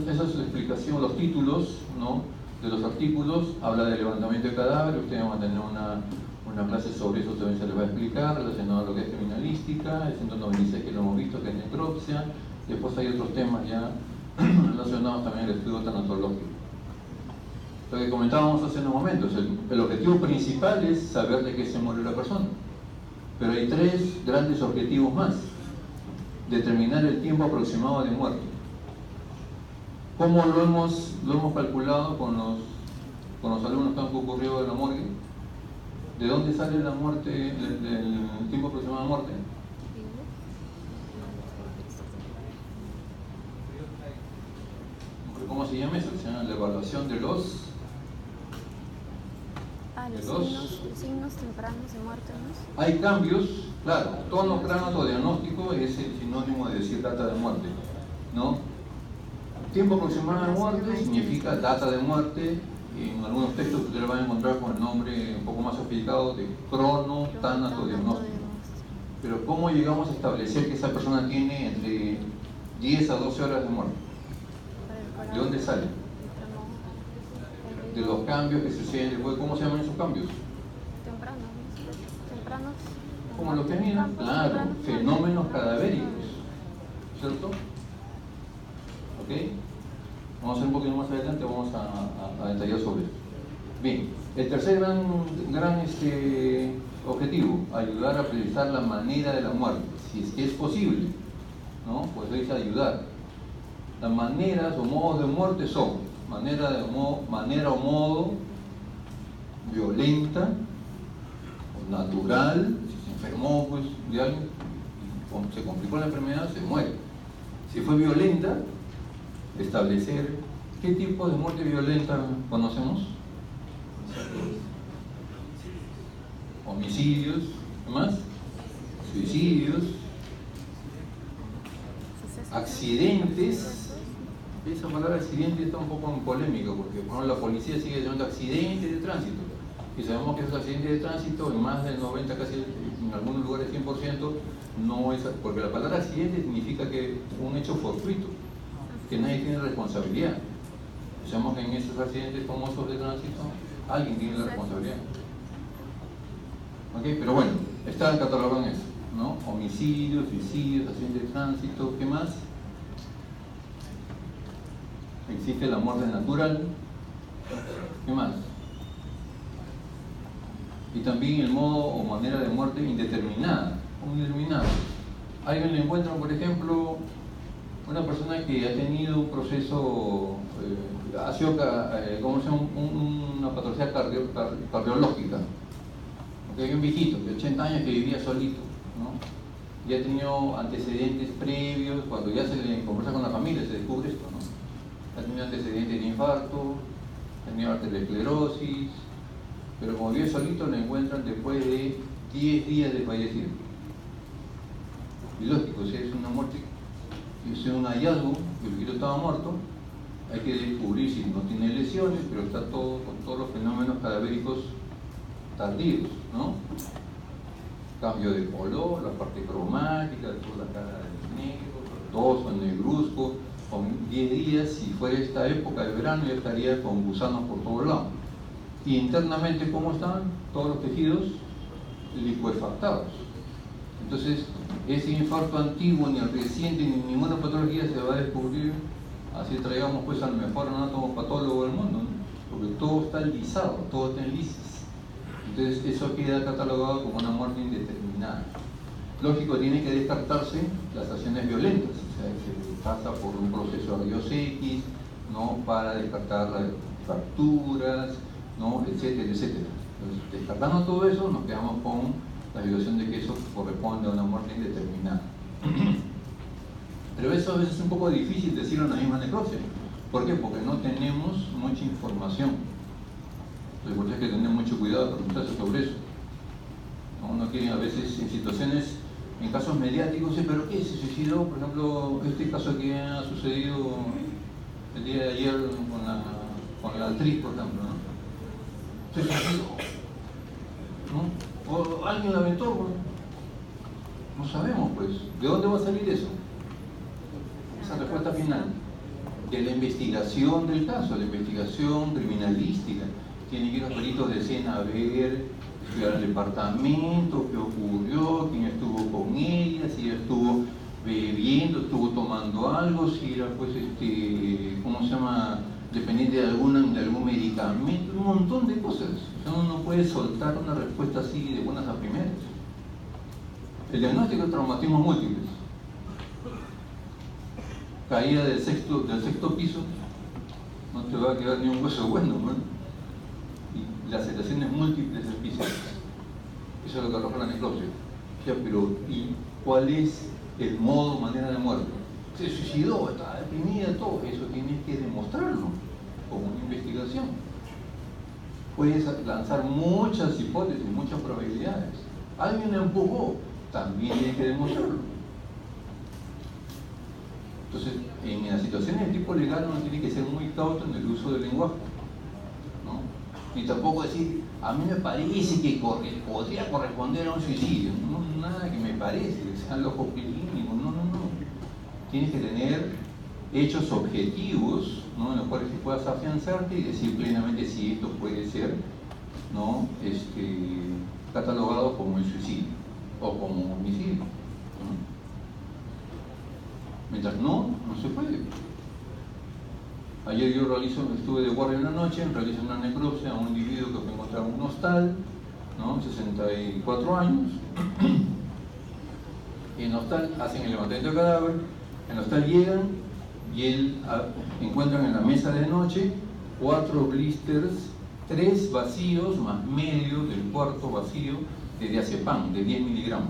Esa es la explicación, los títulos, ¿no?, de los artículos. Habla de levantamiento de cadáver. Ustedes van a tener una clase sobre eso, también se les va a explicar, relacionado a lo que es criminalística, el 196 que lo hemos visto, que es necropsia. Después hay otros temas ya relacionados también al estudio tanatológico. Lo que comentábamos hace unos momentos, el objetivo principal es saber de qué se murió la persona, pero hay 3 grandes objetivos más. Determinar el tiempo aproximado de muerte. ¿Cómo lo hemos calculado con los alumnos que han concurrido de la morgue? ¿De dónde sale la muerte, el tiempo aproximado de muerte? ¿Cómo se llama eso? Se llama la evaluación de los signos tempranos de muerte, ¿no? Hay cambios, claro. Tono cranodiagnóstico es el sinónimo de decir data de muerte, ¿no? Tiempo aproximado de muerte significa data de muerte. En algunos textos ustedes van a encontrar con el nombre un poco más sofisticado de cronotanatodiagnóstico. Pero ¿cómo llegamos a establecer que esa persona tiene entre 10 a 12 horas de muerte? ¿De dónde sale? De los cambios que suceden después. ¿Cómo se llaman esos cambios? Tempranos. ¿Cómo los tenían? Claro, fenómenos cadavéricos, ¿cierto? ¿Ok? Vamos a hacer un poquito más adelante, vamos a detallar sobre esto. Bien, el tercer gran objetivo: ayudar a precisar la manera de la muerte, si es que es posible, ¿no? Pues dice ayudar. Las maneras o modos de muerte son manera o modo violenta o natural. Si se enfermó pues de algo, se complicó la enfermedad, se muere. Si fue violenta, establecer qué tipo de muerte violenta conocemos: homicidios, ¿qué más? Suicidios, accidentes. Esa palabra accidente está un poco en polémica porque por ejemplo, la policía sigue llamando accidentes de tránsito. Y sabemos que esos accidentes de tránsito, en más del 90, casi en algunos lugares 100%, no es, porque la palabra accidente significa que un hecho fortuito, que nadie tiene responsabilidad. Sabemos que en esos accidentes famosos de tránsito, alguien tiene la responsabilidad. ¿Ok? Pero bueno, está catalogado en eso, ¿no? Homicidios, suicidios, accidentes de tránsito, ¿qué más? Existe la muerte natural, ¿qué más? Y también el modo o manera de muerte indeterminada. Alguien le encuentra, por ejemplo, una persona que ha tenido un proceso, ha sido, ¿cómo se llama? Una patología cardiológica. Okay, hay un viejito de 80 años que vivía solito, ¿no? Y ha tenido antecedentes previos, cuando ya se le conversa con la familia se descubre esto, ¿no? Ha tenido antecedentes de infarto, ha tenido arteriosclerosis, pero como vive solito lo encuentran después de 10 días de fallecido. Y lógico, si es una muerte, si es un hallazgo, que el viejito estaba muerto, hay que descubrir si no tiene lesiones, pero está todo con todos los fenómenos cadavéricos tardíos, ¿no? Cambio de color, la parte cromática, toda la cara de negro, todo negruzco, con 10 días, si fuera esta época de verano ya estaría con gusanos por todos lados. Y internamente, ¿cómo están? Todos los tejidos licuefactados. Entonces, ese infarto antiguo, ni el reciente, ni ninguna patología se va a descubrir, así traigamos pues al mejor anatomopatólogo del mundo, ¿no? Porque todo está lisado, todo está en lisis. Entonces eso queda catalogado como una muerte indeterminada. Lógico, tiene que descartarse las acciones violentas, o sea, se pasa por un proceso de rayos X, ¿no? Para descartar las fracturas, ¿no? Etcétera, etcétera. Entonces, descartando todo eso, nos quedamos con la violación de que eso corresponde a una muerte indeterminada. Pero eso a veces es un poco difícil decirlo en la misma necropsia. ¿Por qué? Porque no tenemos mucha información. Entonces, por eso hay que tener mucho cuidado para preguntarse sobre eso. Uno quiere a veces en situaciones, en casos mediáticos, ¿pero qué? ¿Se suicidó? Por ejemplo, este caso que ha sucedido el día de ayer con la actriz, por ejemplo, ¿no? ¿Se suicidó? ¿No? ¿O alguien la aventó? No sabemos, pues. ¿De dónde va a salir eso? Esa respuesta final. De la investigación del caso, la investigación criminalística. Tiene que ir los peritos de escena a ver, estudiar el departamento, qué ocurrió, quién estuvo con ella, si ella estuvo bebiendo, estuvo tomando algo, si era pues ¿cómo se llama? Dependiente de algún medicamento, un montón de cosas. O sea, uno no puede soltar una respuesta así de buenas a primeras. El diagnóstico de traumatismos múltiples. Caída del sexto piso, no te va a quedar ni un hueso bueno, ¿no? Y laceraciones múltiples del piso. Eso es lo que arroja la necropsia. O sea, pero ¿y cuál es el modo, manera de muerte? Se suicidó, estaba deprimida, todo. Eso tienes que demostrarlo con una investigación. Puedes lanzar muchas hipótesis, muchas probabilidades. Alguien la empujó, también tienes que demostrarlo. Entonces, en las situaciones de tipo legal uno tiene que ser muy cauto en el uso del lenguaje, ¿no? Ni tampoco decir, a mí me parece que podría corresponder a un suicidio. No, nada que me parece, que sean los ojos clínicos, no. Tienes que tener hechos objetivos, ¿no? En los cuales te puedas afianzarte y decir plenamente si esto puede ser, ¿no? Catalogado como un suicidio o como un homicidio, ¿no? Mientras no se puede. Ayer yo estuve de guardia en la noche, realizo una necropsia a un individuo que fue encontrado en un hostal, ¿no? 64 años. Y en el hostal hacen el levantamiento de cadáver, en el hostal llegan y encuentran en la mesa de noche 4 blisters, 3 vacíos más medio del cuarto vacío de diazepam, de 10 miligramos.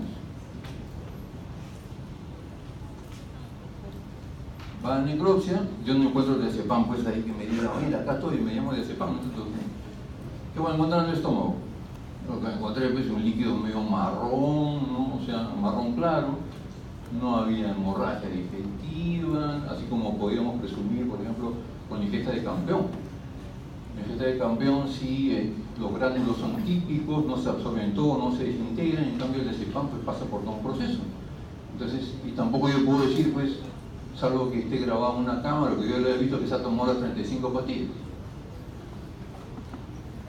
Va a la necropsia, yo no encuentro el diazepam, pues ahí que me diga, mira, acá estoy, me llamo diazepam. ¿Qué voy a encontrar en el estómago? Lo que encontré pues un líquido medio marrón, ¿no? O sea, marrón claro, no había hemorragia digestiva, así como podíamos presumir, por ejemplo, con la ingesta de campeón. La ingesta de campeón sí, los gránulos son típicos, no se absorben todo, no se desintegran, en cambio el diazepam pues pasa por todo un proceso. Entonces, y tampoco yo puedo decir, pues, salvo que esté grabado en una cámara, que yo le he visto que se ha tomado las 35 pastillas.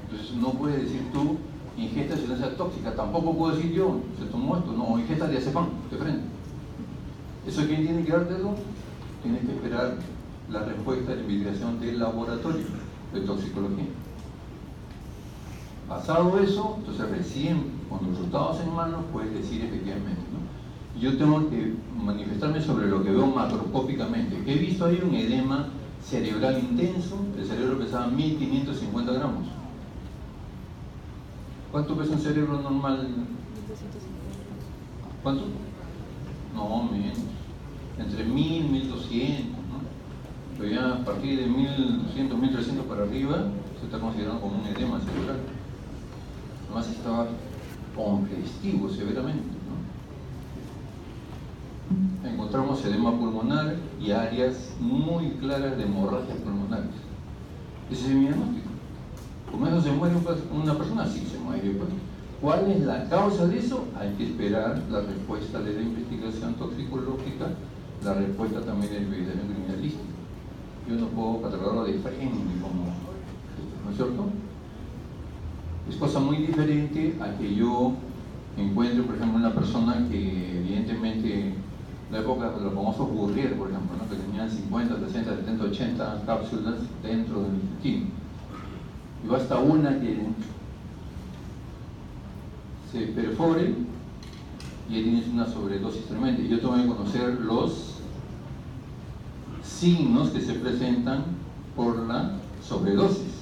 Entonces no puedes decir tú, ingesta de sustancia tóxica, tampoco puedo decir yo, se tomó esto, no, ingesta de diazepam, de frente. ¿Eso quién tiene que dártelo? Tienes que esperar la respuesta de la investigación del laboratorio de toxicología. Pasado eso, entonces recién con los resultados en mano puedes decir efectivamente, ¿no? Yo tengo que manifestarme sobre lo que veo macroscópicamente. He visto ahí un edema cerebral intenso, el cerebro pesaba 1550 gramos. ¿Cuánto pesa un cerebro normal? 1250. ¿Cuánto? No, menos. Entre 1000 y 1200, ¿no? Pero ya a partir de 1200, 1300 para arriba se está considerando como un edema cerebral. Además estaba congestivo severamente, ¿no? Encontramos edema pulmonar y áreas muy claras de hemorragias pulmonares. Ese es mi diagnóstico. ¿Cómo eso se muere una persona? Sí, se muere. Pues. ¿Cuál es la causa de eso? Hay que esperar la respuesta de la investigación toxicológica, la respuesta también de la investigación criminalística. Yo no puedo catalogarlo de frente como, ¿no es cierto? Es cosa muy diferente a que yo encuentre, por ejemplo, una persona que evidentemente, en la época de los famosos Burrier, por ejemplo, ¿no? Que tenían 50, 60, 70, 80 cápsulas dentro del intestino. Y basta una que se perfore y ahí tienes una sobredosis tremenda. Y yo tengo que conocer los signos que se presentan por la sobredosis.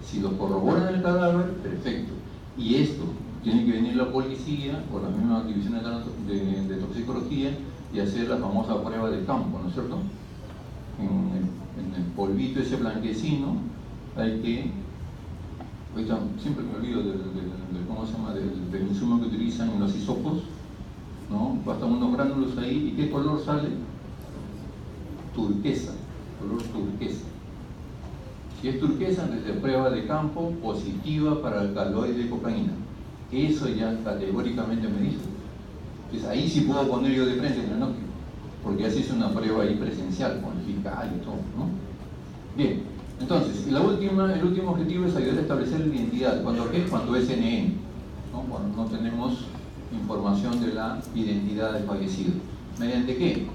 Si lo corroboran el cadáver, perfecto. Y esto, tiene que venir la policía o la misma división de toxicología y hacer la famosa prueba de campo, ¿no es cierto? En el polvito ese blanquecino hay que, ahorita siempre me olvido ¿cómo se llama? Del insumo que utilizan en los hisopos, ¿no? Bastan unos gránulos ahí, ¿y qué color sale? Turquesa, color turquesa. Si es turquesa, desde prueba de campo positiva para alcaloide de cocaína. Eso ya categóricamente me dice. Entonces ahí sí puedo poner yo de frente el diagnóstico, porque ya se hizo una prueba ahí presencial, con el fiscal y todo, ¿no? Bien, entonces, el último objetivo es ayudar a establecer la identidad. ¿Cuándo qué? Cuando es NN, ¿no? Cuando no tenemos información de la identidad del fallecido. ¿Mediante qué?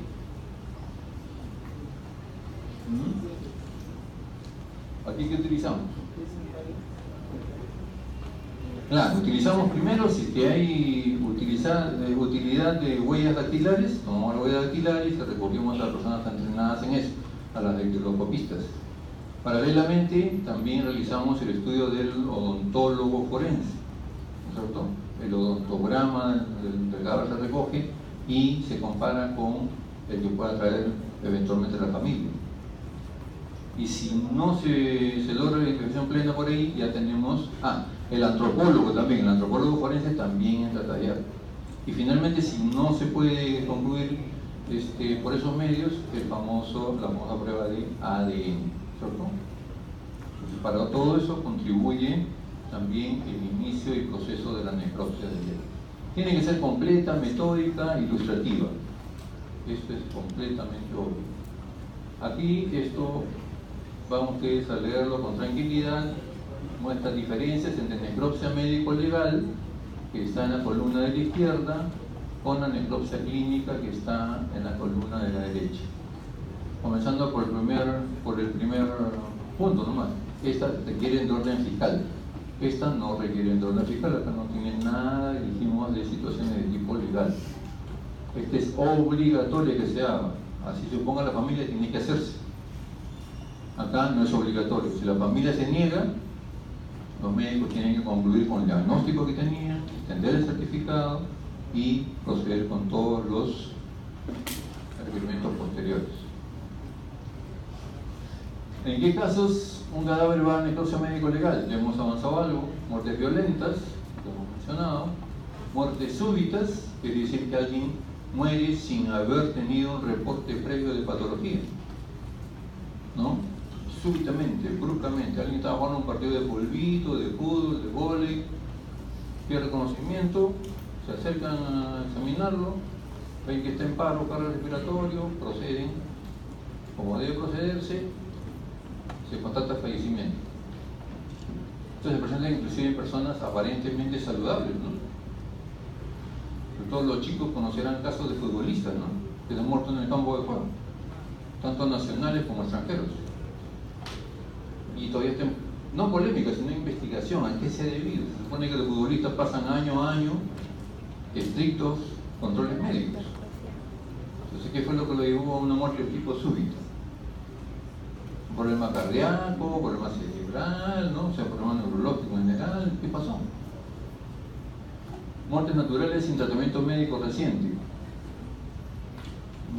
¿Aquí qué utilizamos? Claro, utilizamos primero, si que hay utilidad de huellas dactilares, tomamos las huellas dactilares y recurrimos a las personas entrenadas en eso, a las dactilocopistas. Paralelamente, también realizamos el estudio del odontólogo forense, ¿no es cierto? El odontograma del cadáver se recoge y se compara con el que pueda traer eventualmente la familia. Y si no se logra la identificación plena por ahí, ya tenemos el antropólogo también, el antropólogo forense también entra a tallar. Y finalmente, si no se puede concluir por esos medios, la famosa prueba de ADN, ¿cierto? Entonces, para todo eso contribuye también el inicio y proceso de la necropsia del dedo. Tiene que ser completa, metódica, ilustrativa. Esto es completamente obvio. Aquí esto van ustedes a leerlo con tranquilidad, muestra diferencias entre necropsia médico-legal, que está en la columna de la izquierda, con la necropsia clínica, que está en la columna de la derecha. Comenzando por el primer punto nomás. Esta requiere de orden fiscal. Esta no requiere de orden fiscal, acá no tiene nada, dijimos, de situaciones de tipo legal. Este es obligatorio que se haga. Así se oponga la familia, tiene que hacerse. Acá no es obligatorio. Si la familia se niega, los médicos tienen que concluir con el diagnóstico que tenían, extender el certificado y proceder con todos los requerimientos posteriores. ¿En qué casos un cadáver va a necropsia médico-legal? Ya hemos avanzado algo. Muertes violentas, como hemos mencionado. Muertes súbitas, quiere decir que alguien muere sin haber tenido un reporte previo de patología, ¿no? Súbitamente, bruscamente, alguien estaba jugando un partido de polvito, de fútbol, de vóley, pierde conocimiento, se acercan a examinarlo, ven que está en paro cardiorrespiratorio, proceden como debe procederse, se constata fallecimiento. Entonces se presentan inclusive en personas aparentemente saludables, ¿no? Sobre todo los chicos conocerán casos de futbolistas, ¿no?, que se han muerto en el campo de juego, tanto nacionales como extranjeros. Y todavía está, no polémica, sino investigación. ¿A qué se ha debido? Se supone que los futbolistas pasan año a año estrictos controles médicos. Entonces, ¿qué fue lo que lo llevó a una muerte de tipo súbito? Un problema cardíaco, problema cerebral, ¿no? O sea, problema neurológico en general. ¿Qué pasó? Muertes naturales sin tratamiento médico reciente.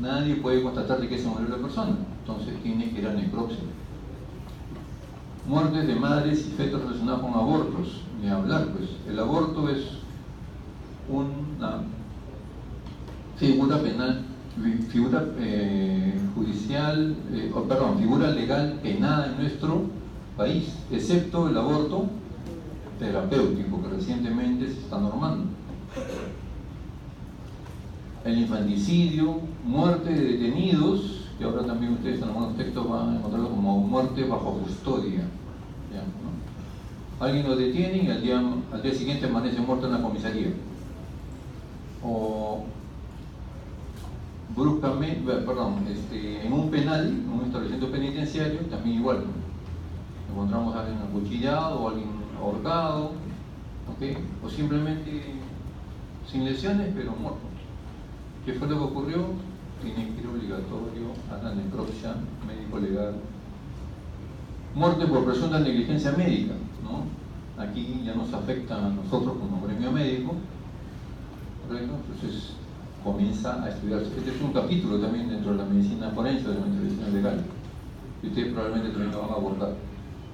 Nadie puede constatar de qué se murió la persona, entonces tiene que ir a necropsia. Muertes de madres y fetos relacionados con abortos, ni hablar, pues. El aborto es una figura penal, figura legal penada en nuestro país, excepto el aborto terapéutico, que recientemente se está normando. El infanticidio, muerte de detenidos, que ahora también ustedes en algunos textos van a encontrarlo como muerte bajo custodia, ¿ya?, ¿no? Alguien lo detiene y al día siguiente amanece muerto en la comisaría. O bruscamente, en un penal, en un establecimiento penitenciario, también igual, ¿no? Encontramos a alguien acuchillado o alguien ahorcado, ¿okay?, o simplemente sin lesiones pero muerto. ¿Qué fue lo que ocurrió? Tiene que ir obligatorio a la necropsia médico-legal. Muerte por presunta negligencia médica, ¿no? Aquí ya nos afecta a nosotros como gremio médico, ¿correcto? Entonces comienza a estudiarse. Este es un capítulo también dentro de la medicina forense, de la medicina legal, que ustedes probablemente también lo van a abordar.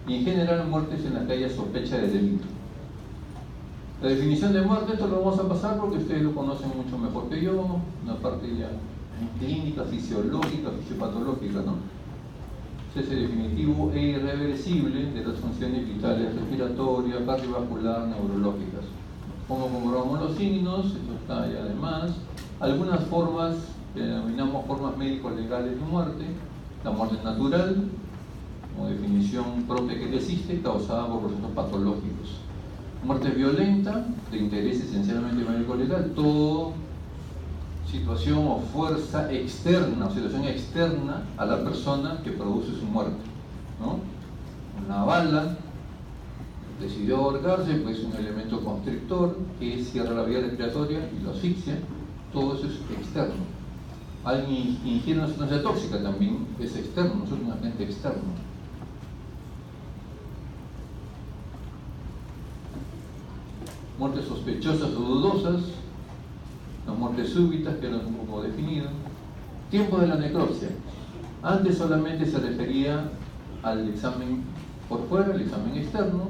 Y en general, muertes en las que haya sospecha de delito. La definición de muerte, esto lo vamos a pasar porque ustedes lo conocen mucho mejor que yo, una parte ya clínica, fisiológica, fisiopatológica, ¿no? Cese definitivo e irreversible de las funciones vitales respiratorias, cardiovascular, neurológicas. Como comprobamos los signos, esto está ahí además. Algunas formas, que denominamos formas médico-legales de muerte: la muerte natural, como definición propia que existe, causada por procesos patológicos. Muerte violenta, de interés esencialmente médico-legal, todo situación o fuerza externa, o situación externa a la persona que produce su muerte, ¿no? Una bala, decidió ahorcarse, pues un elemento constrictor que cierra la vía respiratoria y lo asfixia, todo eso es externo. Alguien ingiere una sustancia tóxica, también es externo, eso es un agente externo. Muertes sospechosas o dudosas, las muertes súbitas, que eran un poco definidas. Tiempo de la necropsia. Antes solamente se refería al examen por fuera, el examen externo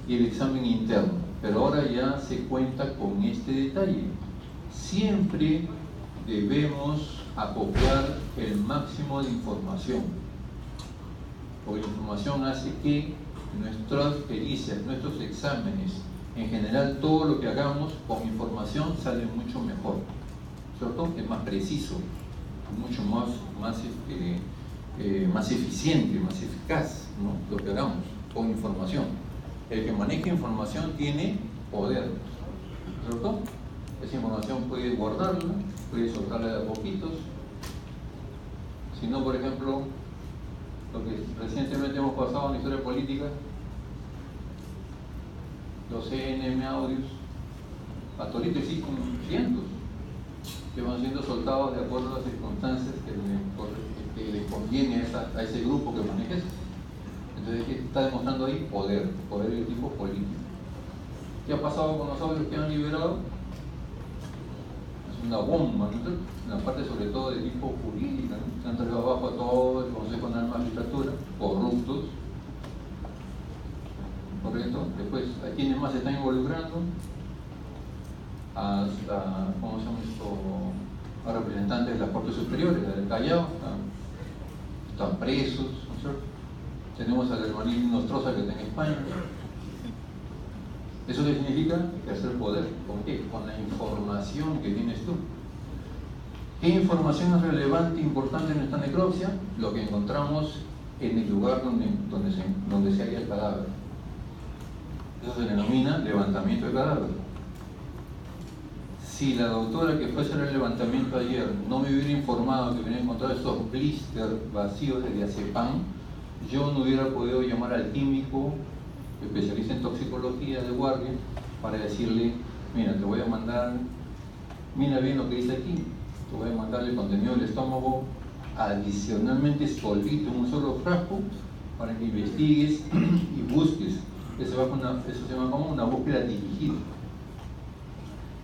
y el examen interno, pero ahora ya se cuenta con este detalle. Siempre debemos acoplar el máximo de información, porque la información hace que nuestras pericias, nuestros exámenes, en general todo lo que hagamos con información sale mucho mejor, ¿cierto? Es más preciso, mucho más eficiente, más eficaz, ¿no?, lo que hagamos con información. El que maneja información tiene poder, ¿cierto? Esa información puede guardarla, puede soltarla de a poquitos. Si no, por ejemplo, lo que recientemente hemos pasado en la historia política, los CNM audios, hasta ahorita existen cientos que van siendo soltados de acuerdo a las circunstancias que le conviene a ese grupo que maneja eso. Entonces, ¿qué está demostrando ahí? Poder de tipo político. ¿Qué ha pasado con los audios que han liberado? Es una bomba, ¿no? Una parte sobre todo de tipo jurídica, ¿no? Se han traído abajo a todo el Consejo Nacional de Magistratura, corruptos, ¿correcto? Después, ¿a quiénes más se están involucrando? ¿Cómo se llama esto? a representantes de las Cortes Superiores, del Callao, están presos, ¿no es cierto? Tenemos al hermanito Nostroza que está en España. ¿Eso qué significa? Ejercer poder. ¿Con qué? Con la información que tienes tú. ¿Qué información es relevante e importante en esta necropsia? Lo que encontramos en el lugar donde se halla el cadáver. Eso se denomina levantamiento de cadáver. Si la doctora que fue a hacer el levantamiento ayer no me hubiera informado que hubiera encontrado esos blisters vacíos de diazepam, yo no hubiera podido llamar al químico especialista en toxicología de guardia para decirle, mira, te voy a mandar, mira bien lo que dice aquí, te voy a mandar el contenido del estómago adicionalmente solito en un solo frasco para que investigues y busques. Eso se llama como una búsqueda dirigida.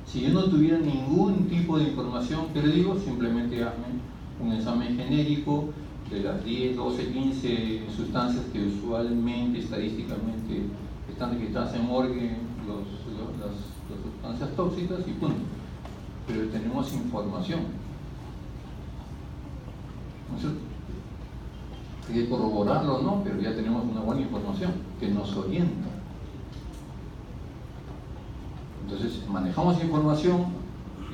Si yo no tuviera ningún tipo de información, ¿qué le digo? Simplemente hazme un examen genérico de las 10, 12, 15 sustancias que usualmente, estadísticamente, están registradas en morgue, las sustancias tóxicas y punto. Pero tenemos información. ¿No es cierto? Hay que corroborarlo o no, pero ya tenemos una buena información que nos orienta. Entonces manejamos información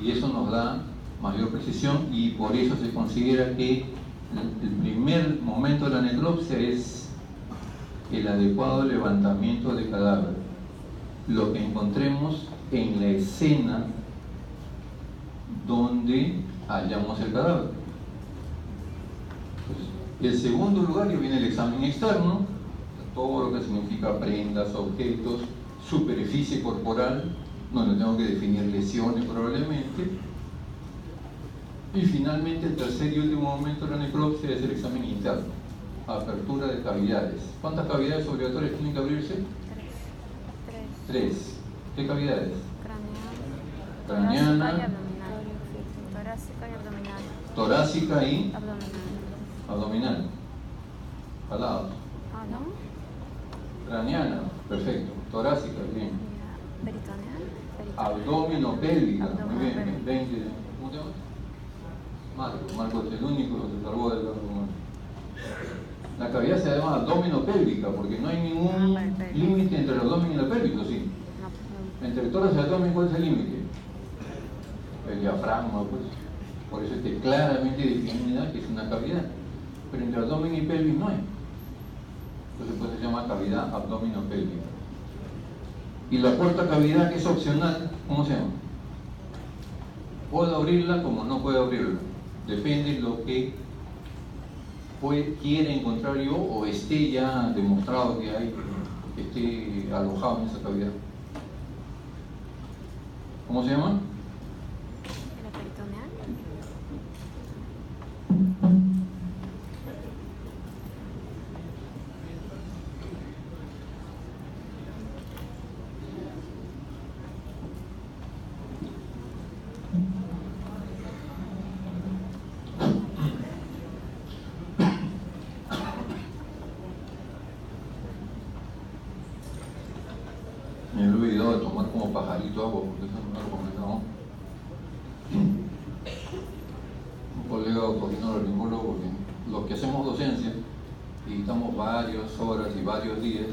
y eso nos da mayor precisión y por eso se considera que el primer momento de la necropsia es el adecuado levantamiento de cadáver. Lo que encontremos en la escena donde hallamos el cadáver. En segundo lugar ya viene el examen externo, todo lo que significa prendas, objetos, superficie corporal, donde tengo que definir lesiones probablemente. Y finalmente el tercer y último momento de la necropsia es el examen interno, apertura de cavidades. ¿Cuántas cavidades obligatorias tienen que abrirse? Tres. ¿Qué cavidades? Craneana, torácica y abdominal. Torácica y Abdominal. abdominal. Jalados. Ah, ¿no? Craneana, perfecto. Torácica, bien. Peritoneal. Abdominopélvica, muy bien. Abdominopélvica. 20. ¿Cómo te llamas? Marco es el único que se salvó del argumento. La cavidad se llama abdominopélvica porque no hay ningún límite entre el abdomen y el pélvico, ¿sí? Entre el tórax y el abdomen, ¿cuál es el límite? El diafragma, pues. Por eso está claramente definida que es una cavidad. Pero entre abdomen y pelvis no hay. Entonces pues se llama cavidad abdominopélvica. Y la cuarta cavidad, que es opcional, ¿cómo se llama? Puedo abrirla como no puedo abrirla. Depende de lo que quiera encontrar yo o esté ya demostrado que hay, que esté alojado en esa cavidad. ¿Cómo se llama? ¿La peritoneal? Me he olvidado de tomar como pajarito agua porque eso no lo comentamos. Un colega otorrinolaringólogo, porque los que hacemos docencia y estamos varias horas y varios días,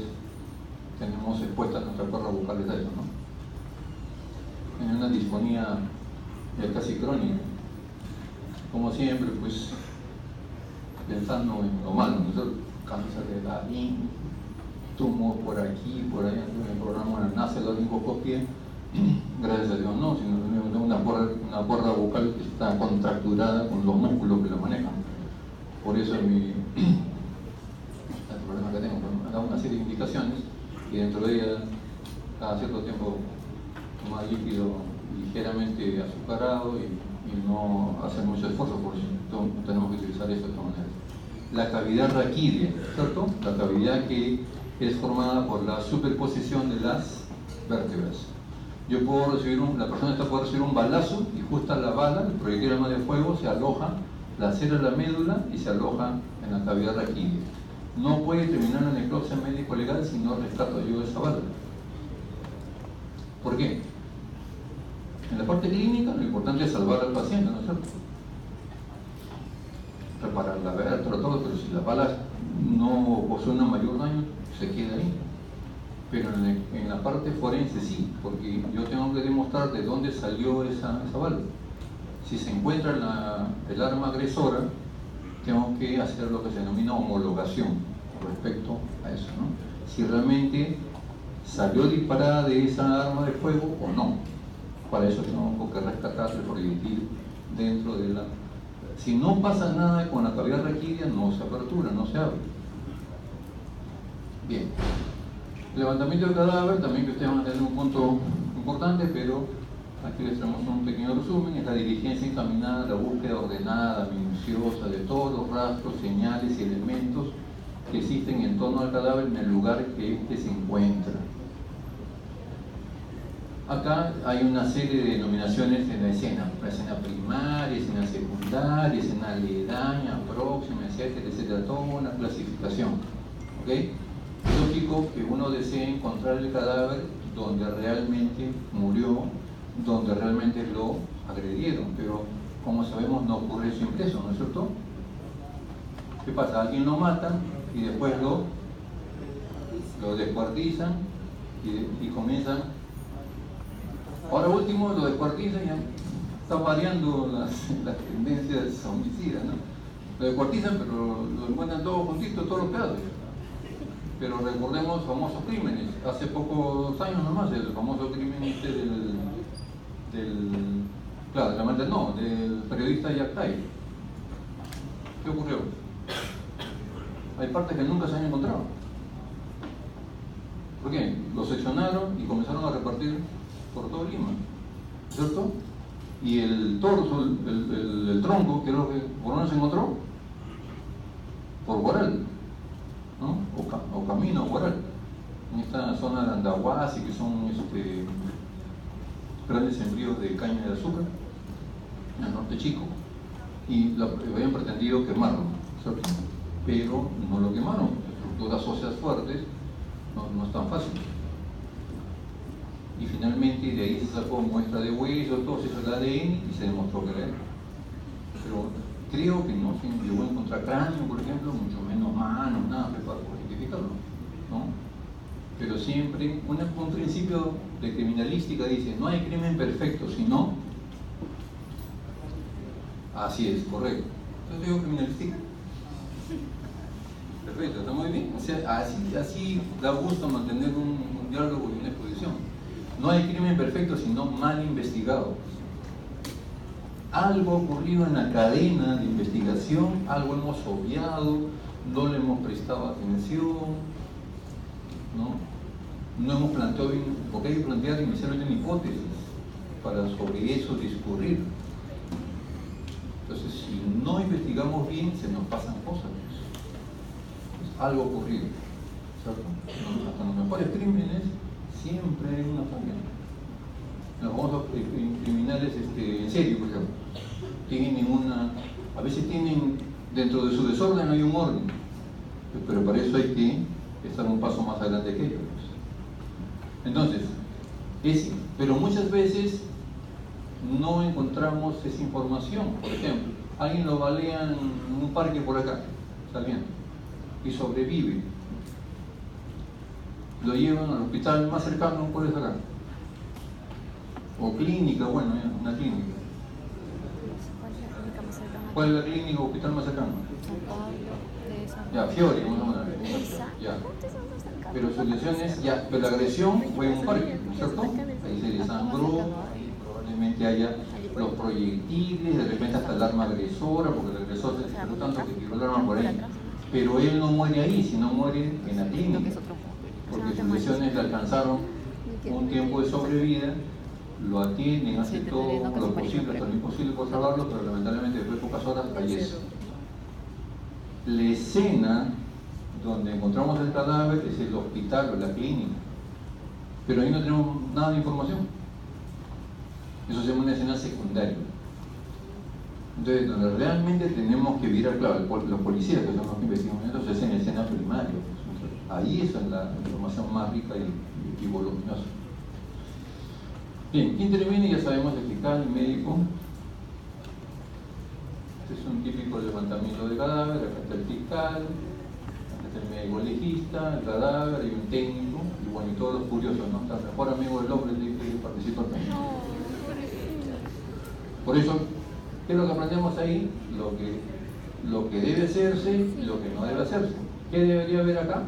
tenemos expuestas nuestras cuerdas vocales a eso, ¿no? En una disfonía ya casi crónica. Como siempre, pues, pensando en lo malo, ¿no? Cáncer de larín, tumor por aquí, por allá, en el programa nace la laringoscopia, gracias a Dios no, sino tengo una cuerda vocal que está contracturada con los músculos que la manejan. Por eso el problema que tengo, me da una serie de indicaciones y dentro de ellas, cada cierto tiempo, tomar líquido ligeramente azucarado y no hacer mucho esfuerzo, por eso tenemos que utilizar esto de esta manera. La cavidad raquídea, ¿cierto? La cavidad que es formada por la superposición de las vértebras. La persona puede recibir un balazo y justo a la bala, el proyectil arma de fuego, se aloja, lacera la médula y se aloja en la cavidad raquídea. No puede terminar la necropsia médico-legal si no rescato yo esa bala. ¿Por qué? En la parte clínica lo importante es salvar al paciente, ¿no es cierto? Reparar la vértebra, todo, pero si las balas no poseen un mayor daño, se queda ahí. Pero en la parte forense sí, porque yo tengo que demostrar de dónde salió esa bala. Si se encuentra el arma agresora, tengo que hacer lo que se denomina homologación respecto a eso, ¿no? Si realmente salió disparada de esa arma de fuego o no. Para eso tengo que rescatar el proyectil dentro de la... Si no pasa nada con la cavidad raquídea, no se apertura, no se abre. Bien. Levantamiento del cadáver, también que ustedes van a tener un punto importante, pero aquí les traemos un pequeño resumen. Es la diligencia encaminada, la búsqueda ordenada, minuciosa de todos los rastros, señales y elementos que existen en torno al cadáver en el lugar que éste se encuentra. Acá hay una serie de denominaciones en la escena primaria, escena secundaria, escena aledaña, próxima, etcétera, etcétera, toda una clasificación. ¿Ok? Es lógico que uno desee encontrar el cadáver donde realmente murió, donde realmente lo agredieron, pero como sabemos no ocurre siempre eso, ¿no es cierto? ¿Qué pasa? Alguien lo mata y después lo descuartizan y comienzan. Ahora último lo descuartizan y ya están variando las tendencias homicidas, ¿no? Lo descuartizan, pero lo encuentran todos juntitos, todos los pedazos. Pero recordemos famosos crímenes. Hace pocos años nomás, el famoso crimen del periodista Yactay. ¿Qué ocurrió? Hay partes que nunca se han encontrado. ¿Por qué? Lo seccionaron y comenzaron a repartir por todo Lima, ¿cierto? Y el torso, el tronco, que es lo que por dónde se encontró, por Guaral, ¿no? O camino a Guaral, en esta zona de Andahuasi, que son grandes sembríos de caña de azúcar, en el norte chico, y habían pretendido quemarlo, ¿cierto? Pero no lo quemaron, estructuras óseas fuertes, no es tan fácil. Y finalmente de ahí se sacó muestra de hueso, todo se hizo el ADN y se demostró que era él. Pero creo que no se llegó a encontrar cráneo, por ejemplo, mucho menos manos, nada para identificarlo, ¿no? Pero siempre, un principio de criminalística dice, no hay crimen perfecto, sino... Así es, correcto. Entonces digo criminalística. Perfecto, está muy bien. O sea, así da gusto mantener un diálogo y una exposición. No hay crimen perfecto, sino mal investigado. Algo ha ocurrido en la cadena de investigación, algo hemos obviado, no le hemos prestado atención, no hemos planteado bien, porque hay que plantear inicialmente una hipótesis para sobre eso discurrir. Entonces, si no investigamos bien, se nos pasan cosas. Algo ha ocurrido, ¿cierto? Hasta en los mejores crímenes siempre hay una falla. Los famosos criminales en serio, por ejemplo, a veces tienen, dentro de su desorden hay un orden, pero para eso hay que estar un paso más adelante que ellos. Entonces, pero muchas veces no encontramos esa información. Por ejemplo, alguien lo balea en un parque por acá, saliendo, y sobrevive. Lo llevan al hospital más cercano, ¿cuál es acá? O clínica, bueno, una clínica. ¿Cuál es la clínica o hospital más cercano? Ya, Fiori, vamos a hablar. Ya. Pero su lesión es, pero la agresión fue en un parque, ¿no es cierto? Ahí se desangró, ahí probablemente haya los proyectiles, de repente hasta el arma agresora, porque el agresor se disparó tanto que tiró el arma por ahí. Pero él no muere ahí, sino muere en la clínica, porque sus lesiones le alcanzaron un tiempo de sobrevida, lo atienden, hacen todo lo posible, hasta lo imposible por salvarlo, pero lamentablemente después de pocas horas fallece. La escena donde encontramos el cadáver es el hospital o la clínica, pero ahí no tenemos nada de información. Eso se llama una escena secundaria. Entonces, donde realmente tenemos que mirar, claro, los policías, que son los que investigan esto, es en escena primaria. Ahí es la información más rica y voluminosa. Bien, ¿quién interviene? Ya sabemos, el fiscal, el médico. Este es un típico levantamiento de cadáver. Acá está el fiscal, acá está el médico legista, el cadáver, hay un técnico, y bueno, y todos los curiosos, ¿no? Está el mejor amigo del hombre que participa también. Por eso, ¿qué es lo que aprendemos ahí? Lo que debe hacerse y lo que no debe hacerse. ¿Qué debería haber acá?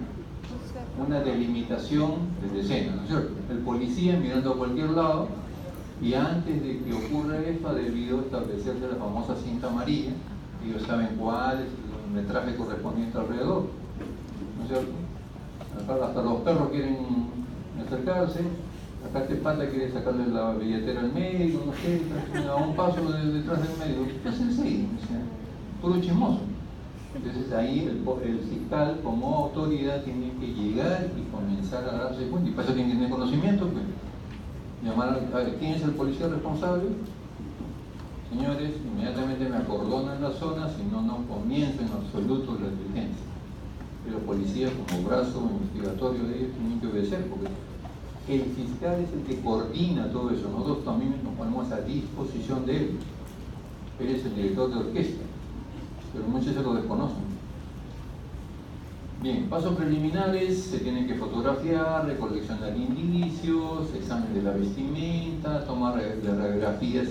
Una delimitación de escena, ¿no es cierto? El policía mirando a cualquier lado, y antes de que ocurra esto ha debido establecerse la famosa cinta amarilla. Ellos saben cuál es el metraje correspondiente alrededor, ¿no es cierto? Acá hasta los perros quieren acercarse. Acá este pata quiere sacarle la billetera al médico, no sé, a un paso detrás del médico. ¿Qué hace ese? Puro chismoso. Entonces ahí el fiscal como autoridad tiene que llegar y comenzar a darse cuenta. Y para eso tiene que tener conocimiento, pues. Llamar a ver, ¿quién es el policía responsable? Señores, inmediatamente me acordonan la zona, si no, no comienzo en absoluto la diligencia. Pero policía como brazo investigatorio de ellos tienen que obedecer, porque el fiscal es el que coordina todo eso. Nosotros también nos ponemos a disposición de él. Él es el director de orquesta, pero muchos se lo desconocen. Bien, pasos preliminares: se tienen que fotografiar, recoleccionar indicios, examen de la vestimenta, tomar de radiografías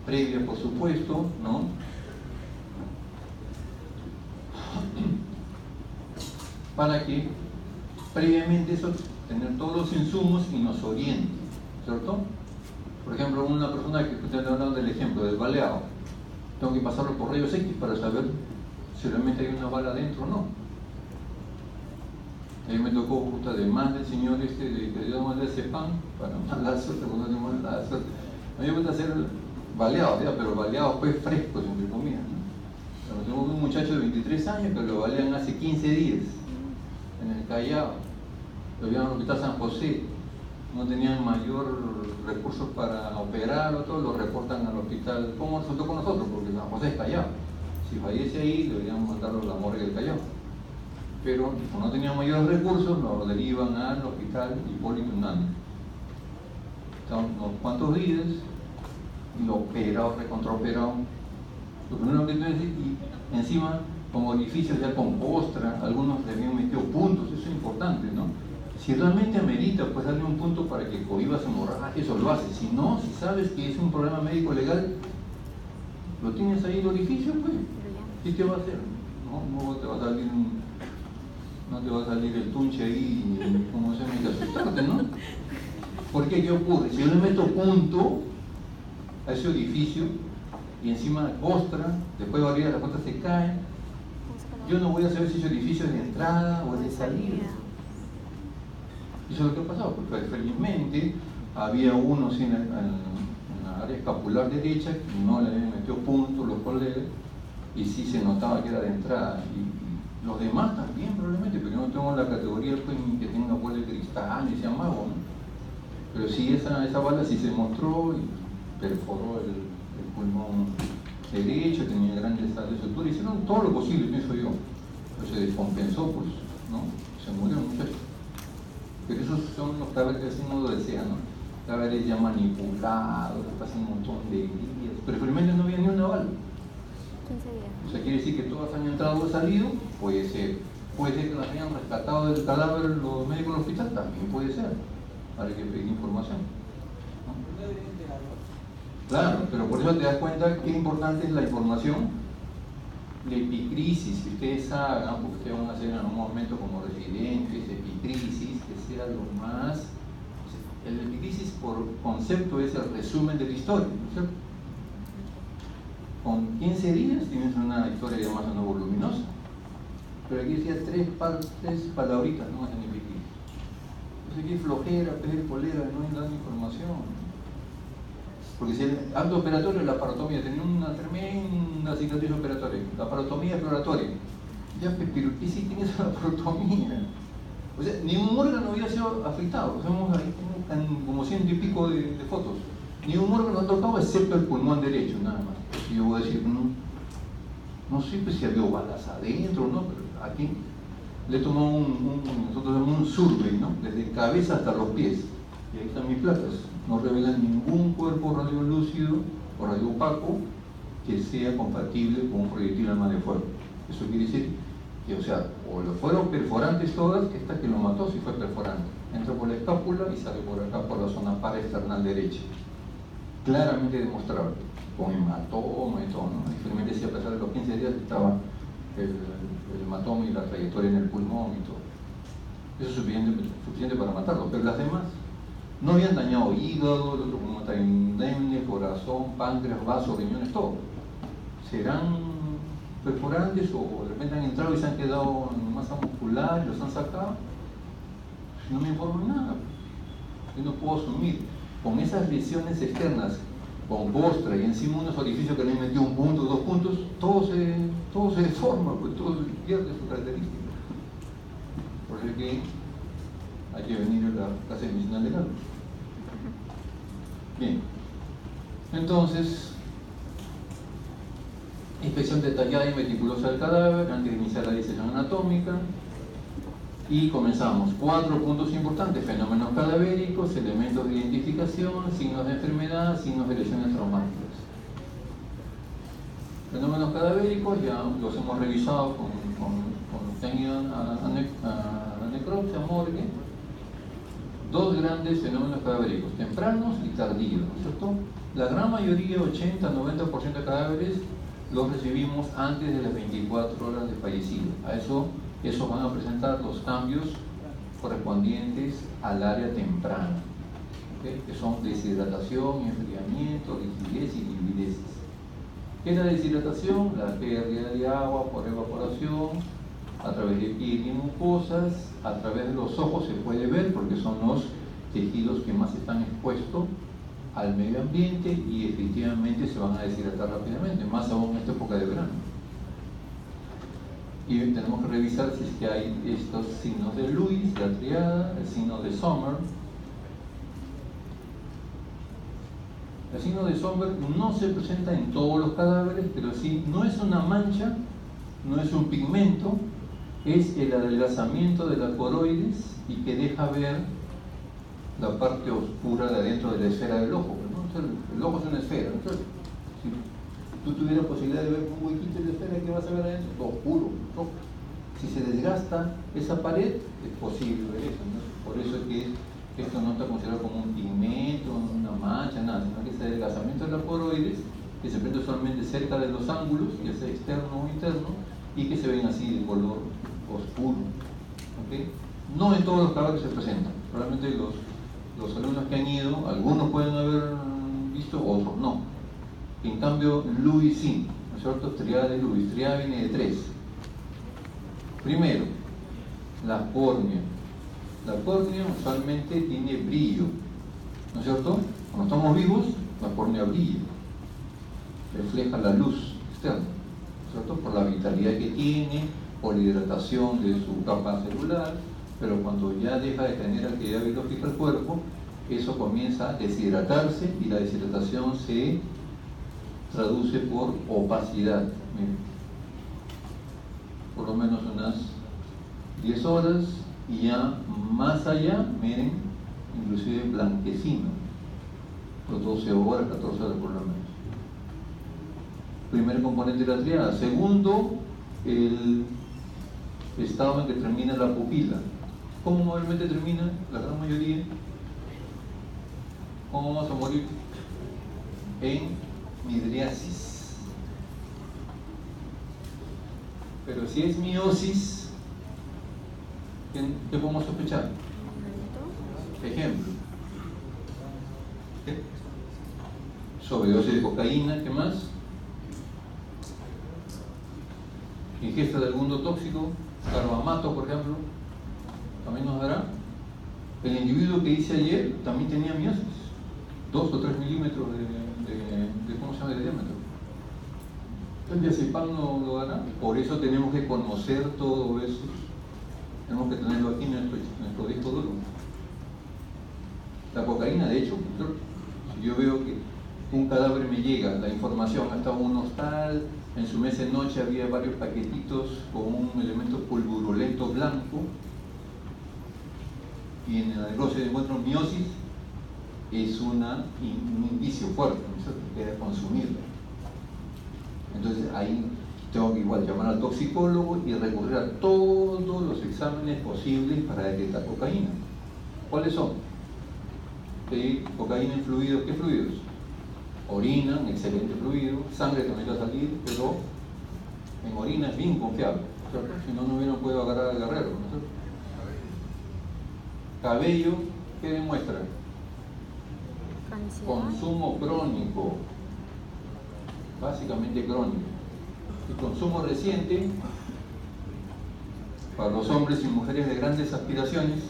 previas, por supuesto, ¿no? Para que previamente eso, tener todos los insumos y nos oriente, ¿cierto? Por ejemplo, una persona que ustedes hablan del ejemplo del baleado, tengo que pasarlo por rayos X para saber si realmente hay una bala adentro o no. A mí me tocó justo además del señor de que dio mal de ese pan, para mala suerte, cuando tengo mala suerte. A mí me gusta hacer baleados, pero baleados pues frescos, entre comillas, ¿no? Tengo un muchacho de 23 años que lo balean hace 15 días en el Callao. Lo llevan al hospital San José. No tenían mayor recursos para operarlo, todo lo reportan al hospital. ¿Cómo resultó con nosotros? Porque San José es Callao. Si fallece ahí, deberían mandarlo a la morgue del Callao. Pero como no tenían mayores recursos, lo derivan al hospital Hipólito Unanue. Están unos cuantos días, y lo operado, recontraoperado. Lo primero que tengo que decir, y encima con orificios ya con costra, algunos le habían metido puntos, eso es importante, ¿no? Si realmente amerita, pues darle un punto para que cohiba su hemorragia, eso lo hace. Si no, si sabes que es un problema médico legal, lo tienes ahí el orificio, pues, ¿qué te va a hacer? No te va a salir no te va a salir el tunche ahí, como se me que asustarte, ¿no? ¿Por qué? ¿Qué ocurre? Si yo le meto punto a ese orificio y encima costra, después de abrir las costas se caen, yo no voy a saber si ese orificio es de entrada o es de salida. Y eso es lo que ha pasado, porque felizmente había uno en la área escapular derecha que no le habían metido punto los colegas, y sí se notaba que era de entrada. Y los demás también probablemente, porque no tengo la categoría pues, que tenga bola de cristal y sea mago, ¿no? Pero sí, esa bala sí se mostró y perforó el pulmón derecho, tenía grandes salas de sutura, hicieron todo lo posible, pienso yo, pero se descompensó, pues, ¿no? Se murió el muchacho. Pero esos son los cadáveres que así no lo desea, ¿no? Cadáveres ya manipulados, que pasan un montón de días, pero felizmente no había ni una bala. 15 días. O sea, quiere decir que todas han entrado o salido, puede ser. Puede ser que las hayan rescatado del cadáver los médicos del hospital, también puede ser. Hay que pedir información, ¿no? Claro, pero por eso te das cuenta qué importante es la información. La epicrisis, que ustedes hagan, porque ustedes van a hacer en algún momento como residentes, epicrisis, que sea lo más... El epicrisis por concepto es el resumen de la historia, ¿no es cierto? Con 15 días tienes una historia ya más o menos voluminosa, pero aquí decía 3 palabritas nomás en epicrisis. Entonces aquí flojera, pedir polera, no hay nada de información. Porque si el acto operatorio, la parotomía, tenía una tremenda cicatriz operatoria, la parotomía exploratoria. Ya, pero ¿qué si tienes la parotomía? O sea, ningún órgano había sido afectado. Vemos ahí como 100 y pico de fotos. Ningún órgano ha tocado excepto el pulmón derecho, nada más. Y yo voy a decir, no sé pues, si había balas adentro o no, pero aquí le tomamos nosotros hacemos un survey, ¿no? Desde cabeza hasta los pies. Y ahí están mis placas. no revelan ningún cuerpo radiolúcido o radiopaco que sea compatible con un proyectil arma de fuego. Eso quiere decir que, o sea, o lo fueron perforantes todas, que esta que lo mató sí fue perforante. Entró por la escápula y sale por acá por la zona paraesternal derecha. Claramente demostrable, con hematoma y todo, ¿no? La enfermera decía, a pesar de los 15 días estaba el hematoma y la trayectoria en el pulmón y todo. Eso es suficiente para matarlo, pero las demás no habían dañado hígado, el otro pulmón está indemne, corazón, páncreas, vasos, riñones, todo. ¿Serán perforantes o de repente han entrado y se han quedado en masa muscular y los han sacado? No me informan nada. Yo no puedo asumir. Con esas lesiones externas, con costra y encima unos orificios que le han metido 1 punto, 2 puntos, todo se deforma, pues todo pierde su característica. Por eso es que hay que venir a la clase de medicina legal. Bien, entonces, inspección detallada y meticulosa del cadáver antes de iniciar la disección anatómica. Y comenzamos. 4 puntos importantes: fenómenos cadavéricos, elementos de identificación, signos de enfermedad, signos de lesiones traumáticas. Fenómenos cadavéricos ya los hemos revisado con los que han ido a la necropsia, morgue. 2 grandes fenómenos cadavéricos, tempranos y tardíos, ¿no es cierto? La gran mayoría, 80-90% de cadáveres, los recibimos antes de las 24 horas de fallecido. Eso van a presentar los cambios correspondientes al área temprana, ¿okay? Que son deshidratación, enfriamiento, rigidez y livideces. ¿Qué es la deshidratación? La pérdida de agua por evaporación a través de piel y mucosas. A través de los ojos se puede ver porque son los tejidos que más están expuestos al medio ambiente y efectivamente se van a deshidratar rápidamente, más aún en esta época de verano. Y tenemos que revisar si es que hay estos signos de Lewis, la triada, el signo de Sommer. El signo de Sommer no se presenta en todos los cadáveres, pero sí, no es una mancha, no es un pigmento, es el adelgazamiento de la coroides y que deja ver la parte oscura de adentro de la esfera del ojo, ¿no? Entonces, el ojo es una esfera, ¿no? Si tú tuvieras posibilidad de ver un huequito de la esfera, ¿qué vas a ver adentro? Todo oscuro, ¿no? Si se desgasta esa pared, es posible ver eso, ¿no? Por eso es que esto no está considerado como un pigmento, una mancha, nada, sino que es el desgastamiento de la coroides, que se prende solamente cerca de los ángulos, ya sea externo o interno, y que se ven así de color oscuro, ¿okay? No en todos los cadáveres se presentan, probablemente los alumnos que han ido, algunos pueden haber visto, otros no. En cambio, Lewis sí, ¿no es cierto? Triada de Lewis. Triada viene de 3. Primero, la córnea. La córnea usualmente tiene brillo, ¿no es cierto? Cuando estamos vivos, la córnea brilla, refleja la luz externa, ¿no es cierto? Por la vitalidad que tiene, por la hidratación de su capa celular. Pero cuando ya deja de tener actividad biológica el cuerpo, eso comienza a deshidratarse y la deshidratación se traduce por opacidad. Miren, por lo menos unas 10 horas y ya más allá, miren, inclusive blanquecino, por 12 horas, 14 horas por lo menos. Primer componente de la triada. Segundo, el estado en que termina la pupila. ¿Cómo normalmente termina la gran mayoría? ¿Cómo vamos a morir? En midriasis. Pero si es miosis, ¿qué podemos sospechar? Ejemplo. ¿Qué? Sobredosis de cocaína, ¿qué más? Ingesta de algún tóxico, carbamato, por ejemplo, también nos dará. El individuo que hice ayer también tenía miosis, 2 o 3 milímetros de ¿cómo se llama?, de diámetro. El diazepam no lo dará. Por eso tenemos que conocer todo eso. Tenemos que tenerlo aquí en nuestro disco duro. La cocaína, de hecho, si yo veo que un cadáver me llega, la información, hasta un hostal, en su mesa de noche había varios paquetitos con un elemento pulverulento blanco, y en la necropsia encuentro miosis, es un indicio fuerte, ¿no es cierto?, que debe consumirla. Entonces ahí tengo que igual llamar al toxicólogo y recurrir a todos los exámenes posibles para detectar cocaína. ¿Cuáles son? Cocaína en fluidos. ¿Qué fluidos? Orina, un excelente fluido. Sangre también va a salir, pero en orina es bien confiable, ¿cierto? Si no, no puedo agarrar al guerrero, ¿no es cierto? Cabello, ¿qué demuestra? Consumo crónico, básicamente crónico. Y consumo reciente, para los hombres y mujeres de grandes aspiraciones,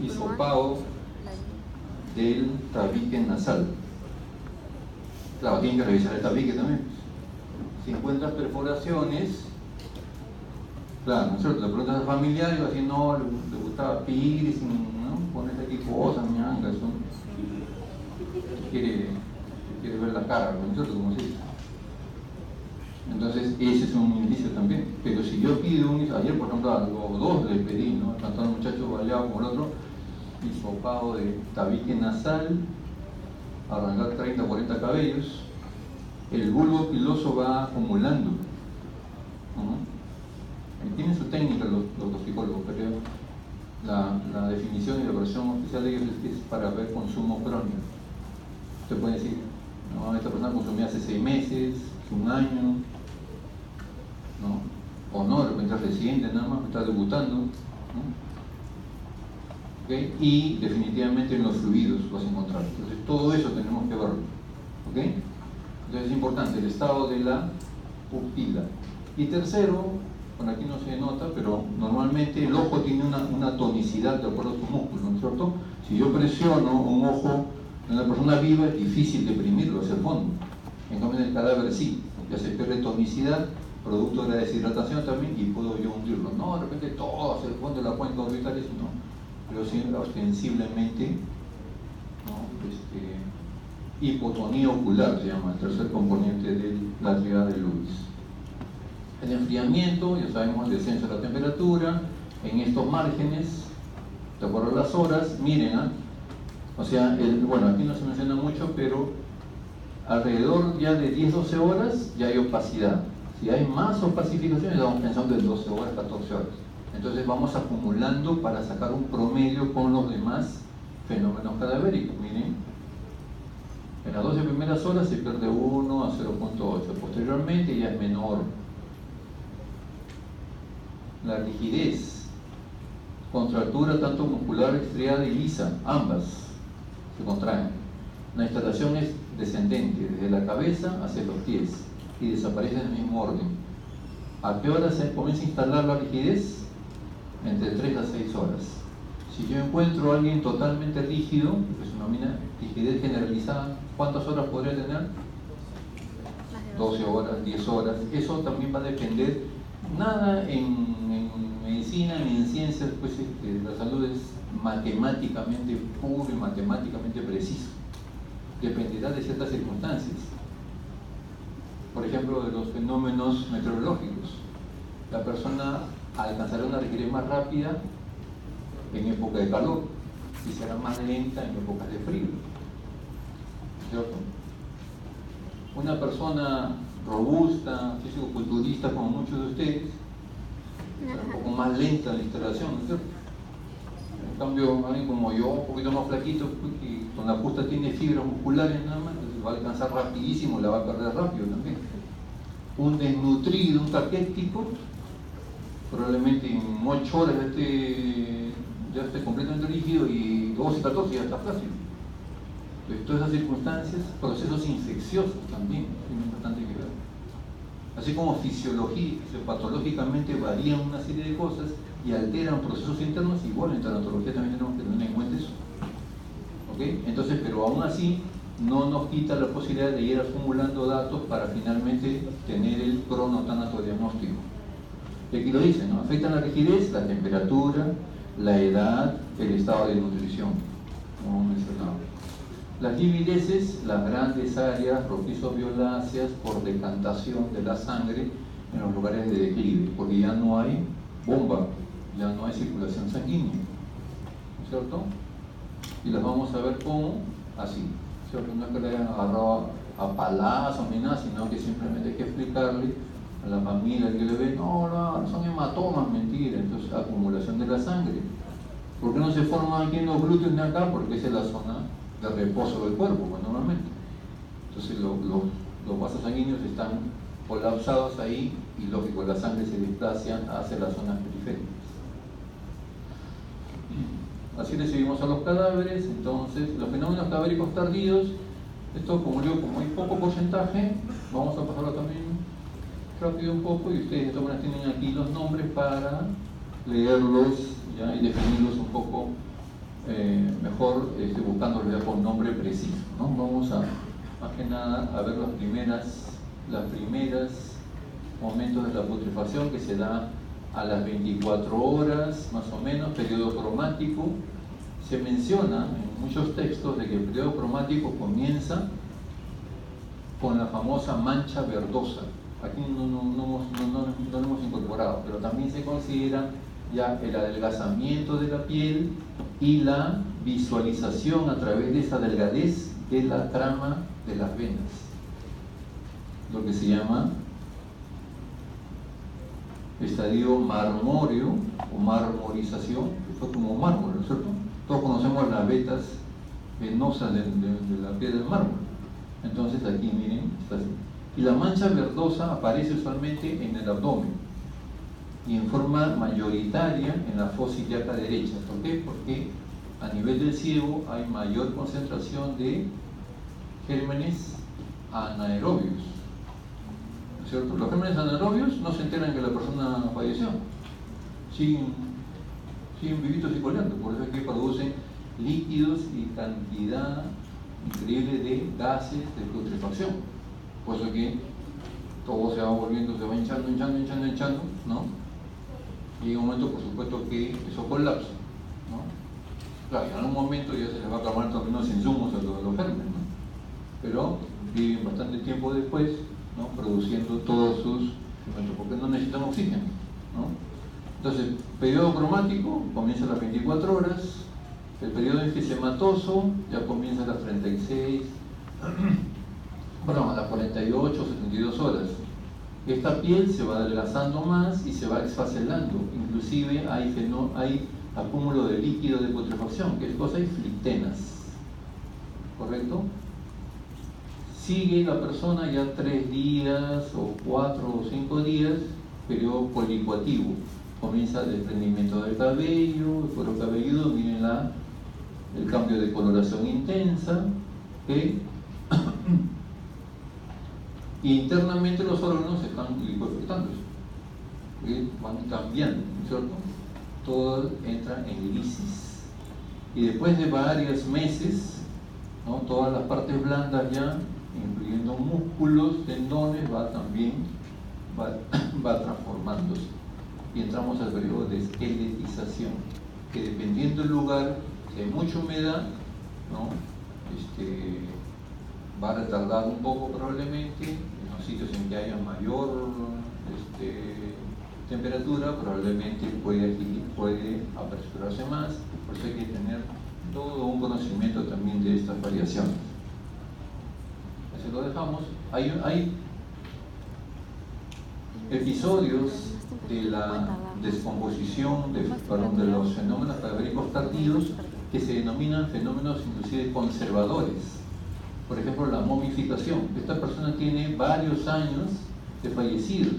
hisopado del tabique nasal. Claro, tienen que revisar el tabique también. Si encuentras perforaciones, claro, ¿no es cierto? Le preguntas al familiar y va a decir, no, le gustaba piercing, ¿no? Con ese tipo de cosas, ñanga, eso. Quiere ver la cara, ¿no es cierto? Como se dice. Entonces, ese es un indicio también. Pero si yo pido ayer, por ejemplo, a los dos les pedí, ¿no? Tanto al muchacho baleado como el otro, hisopado de tabique nasal, arrancar 30 o 40 cabellos, el bulbo piloso va acumulando, ¿no? Tienen su técnica los toxicólogos, pero la definición y la versión oficial de ellos es que es para ver consumo crónico. Usted puede decir, no, esta persona consumía hace 6 meses, un año, ¿no? O no, de repente es reciente, nada más, está debutando, ¿no? ¿Okay? Y definitivamente en los fluidos vas a encontrar. Entonces todo eso tenemos que verlo, ¿ok? Entonces es importante el estado de la pupila. Y tercero, bueno, aquí no se nota, pero normalmente el ojo tiene una tonicidad de acuerdo a su músculo, ¿no es cierto? Si yo presiono un ojo de una persona viva, es difícil deprimirlo hacia el fondo. En cambio en el cadáver sí, ya se pierde tonicidad, producto de la deshidratación también, y puedo yo hundirlo. No, de repente todo hacia el fondo de la cuenca orbital, no, pero sí ostensiblemente, ¿no? Hipotonía ocular se llama, el tercer componente de la triada de Lewis. El enfriamiento, ya sabemos, el descenso de la temperatura, en estos márgenes, de acuerdo a las horas, miren, o sea, bueno, aquí no se menciona mucho, pero alrededor ya de 10-12 horas ya hay opacidad. Si hay más opacificación, estamos pensando en 12 horas, 14 horas. Entonces vamos acumulando para sacar un promedio con los demás fenómenos cadavéricos. Miren, en las 12 primeras horas se pierde 1 a 0.8, posteriormente ya es menor. La rigidez, contractura tanto muscular estriada y lisa, ambas se contraen. La instalación es descendente, desde la cabeza hacia los pies, y desaparece en el mismo orden. ¿A qué hora se comienza a instalar la rigidez? Entre 3 a 6 horas. Si yo encuentro a alguien totalmente rígido, que se denomina rigidez generalizada, ¿cuántas horas podría tener? 12 horas, 10 horas. Eso también va a depender. Nada en medicina ni en ciencias, pues la salud es matemáticamente puro y matemáticamente preciso. Dependerá de ciertas circunstancias. Por ejemplo, de los fenómenos meteorológicos. La persona alcanzará una rigidez más rápida en época de calor y será más lenta en épocas de frío, ¿cierto? Una persona robusta, físico-culturista como muchos de ustedes, será un poco más lenta en la instalación, ¿no es cierto? En cambio, alguien como yo, un poquito más flaquito, que con la justa tiene fibras musculares nada más, entonces va a alcanzar rapidísimo, la va a perder rápido también. Un desnutrido, un caquético, probablemente en 8 horas ya esté completamente rígido, y 12 y 14 ya está flácido. Entonces, todas esas circunstancias, procesos infecciosos también es importante que ver. Así como fisiopatológicamente varían una serie de cosas y alteran procesos internos, igual en tanatología también tenemos que tener en cuenta eso. ¿Okay? Entonces, pero aún así no nos quita la posibilidad de ir acumulando datos para finalmente tener el cronotánatodiagnóstico. Y aquí lo dicen, ¿no? Afectan la rigidez, la temperatura, la edad, el estado de nutrición, como mencionaba. Las livideces, las grandes áreas rojizo-violáceas por decantación de la sangre en los lugares de declive, porque ya no hay bomba, ya no hay circulación sanguínea, ¿no es cierto? y las vamos a ver como así, ¿cierto? No es que le hayan agarrado a palazos ni nada, sino que simplemente hay que explicarle a la familia que le ve, no, son hematomas, mentira, entonces acumulación de la sangre. ¿Por qué no se forma aquí en los glúteos ni acá? Porque esa es la zona de reposo del cuerpo, pues, normalmente. Entonces los vasos sanguíneos están colapsados ahí y lógico, la sangre se desplaza hacia las zonas periféricas. Así le seguimos a los cadáveres. Entonces, los fenómenos cadavéricos tardíos, esto como hay poco porcentaje, vamos a pasarlo también rápido un poco, y ustedes de todas maneras tienen aquí los nombres para leerlos ya y definirlos un poco mejor, buscándolos ya con nombre preciso, ¿no? Vamos a, más que nada, a ver las primeras momentos de la putrefacción, que se da a las 24 horas, más o menos, periodo cromático. Se menciona en muchos textos de que el periodo cromático comienza con la famosa mancha verdosa. Aquí no lo hemos incorporado, pero también se considera ya el adelgazamiento de la piel y la visualización a través de esa delgadez de la trama de las venas, lo que se llama estadio marmóreo o marmorización, que fue como mármol, ¿no es cierto? Todos conocemos las vetas venosas de la piel del mármol. Entonces aquí miren, está así. Y la mancha verdosa aparece usualmente en el abdomen y en forma mayoritaria en la fosa ilíaca derecha. ¿Por qué? Porque a nivel del ciego hay mayor concentración de gérmenes anaerobios, ¿no es cierto? Los gérmenes anaerobios no se enteran que la persona falleció, siguen vivitos y coleando, por eso es que producen líquidos y cantidad increíble de gases de putrefacción. Por eso que todo se va volviendo, se va hinchando, ¿no? Y llega un momento, por supuesto, que eso colapsa, ¿no? Claro, y en algún momento ya se les va a acabar también los insumos a los gérmenes, ¿no? Pero viven bastante tiempo después, ¿no? Produciendo todos sus elementos, porque no necesitan oxígeno, ¿no? Entonces, periodo cromático comienza a las 24 horas, el periodo enfisematoso ya comienza a las 36, a las 48 o 72 horas. Esta piel se va adelgazando más y se va exfaselando, inclusive hay acúmulo de líquido de putrefacción, que es cosa de flictenas, ¿correcto? Sigue la persona ya 3 días o 4 o 5 días, periodo policuativo. Comienza el desprendimiento del cabello, el cuero cabelludo, miren el cambio de coloración intensa, ¿okay? Y internamente los órganos están licuefactándose, ¿okay? Van cambiando, ¿cierto? Todo entra en lisis. Y después de varios meses, ¿no? Todas las partes blandas ya, incluyendo músculos, tendones, va transformándose. Y entramos al periodo de esqueletización, que dependiendo del lugar, si hay mucha humedad, ¿no? Va a retardar un poco probablemente. En los sitios en que haya mayor temperatura, probablemente puede apresurarse más. Por eso hay que tener todo un conocimiento también de estas variaciones. Así lo dejamos. Hay episodios de la descomposición de los fenómenos cadavéricos tardíos que se denominan fenómenos inclusive conservadores. Por ejemplo, la momificación. Esta persona tiene varios años de fallecido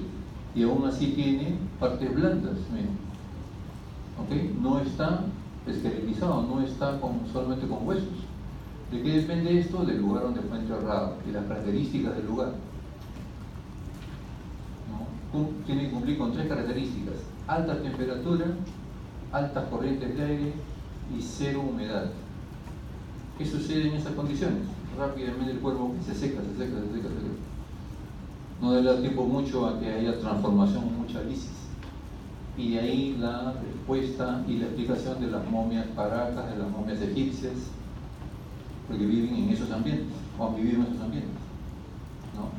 y aún así tiene partes blandas, ¿okay? No está esqueletizado, no está solamente con huesos. ¿De qué depende esto? Del lugar donde fue enterrado y las características del lugar. Tiene que cumplir con 3 características: alta temperatura, altas corrientes de aire y 0 humedad. ¿Qué sucede en esas condiciones? Rápidamente el cuerpo se seca. No le da tiempo mucho a que haya transformación, mucha lisis. Y de ahí la respuesta y la explicación de las momias paracas, de las momias egipcias, porque viven en esos ambientes, o han vivido en esos ambientes, ¿no?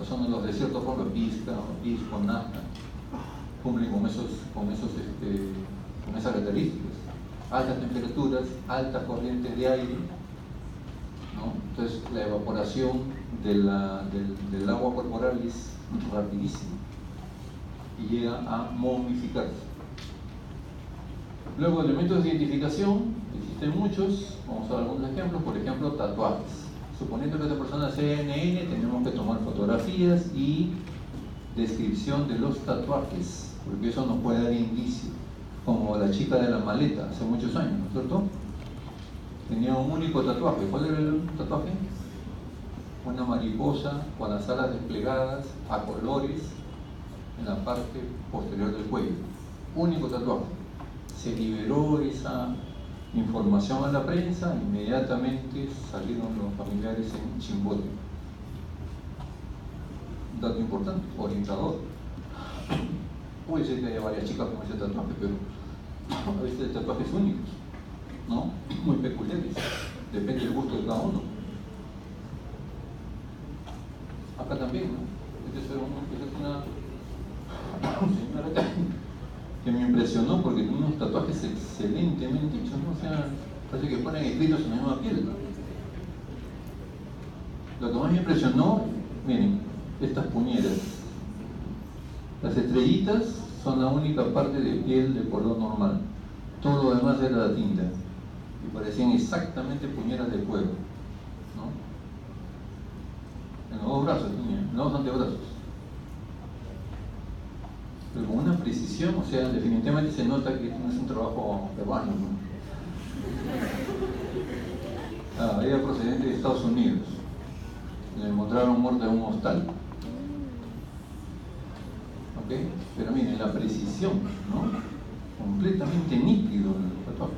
Son los desiertos por los Pisca, Pisco, Nazca, cumplen con esas características. altas temperaturas, altas corrientes de aire, ¿no? Entonces la evaporación del agua corporal es rapidísima y llega a momificarse. Luego, elementos de identificación, existen muchos, vamos a dar algunos ejemplos. Por ejemplo, tatuajes. Suponiendo que esta persona sea NN, tenemos que tomar fotografías y descripción de los tatuajes, porque eso nos puede dar indicio, como la chica de la maleta hace muchos años, ¿no es cierto? Tenía un único tatuaje. ¿Cuál era el tatuaje? Una mariposa con las alas desplegadas a colores en la parte posterior del cuello. Único tatuaje. Se liberó esa información a la prensa, inmediatamente salieron los familiares en Chimbote. Un dato importante, orientador. Puede ser que haya varias chicas con ese tatuaje, pero a veces tatuajes únicos, ¿no? Muy peculiares, depende del gusto de cada uno. Acá también, ¿no? Esta es una señora que me impresionó porque tiene unos tatuajes excelentemente hechos, ¿no? O sea, parece que ponen escritos en la misma piel, ¿no? Lo que más me impresionó, miren, estas puñeras. Las estrellitas son la única parte de piel de color normal. Todo lo demás era la tinta. Y parecían exactamente puñeras de fuego, ¿no? En los dos brazos, en los dos antebrazos. Pero con una precisión, o sea, definitivamente se nota que no es un trabajo peruano, ¿no? Era procedente de Estados Unidos. Le encontraron muerto en un hostal. ¿Ok? Pero miren, la precisión, ¿no? Completamente nítido en el tatuaje.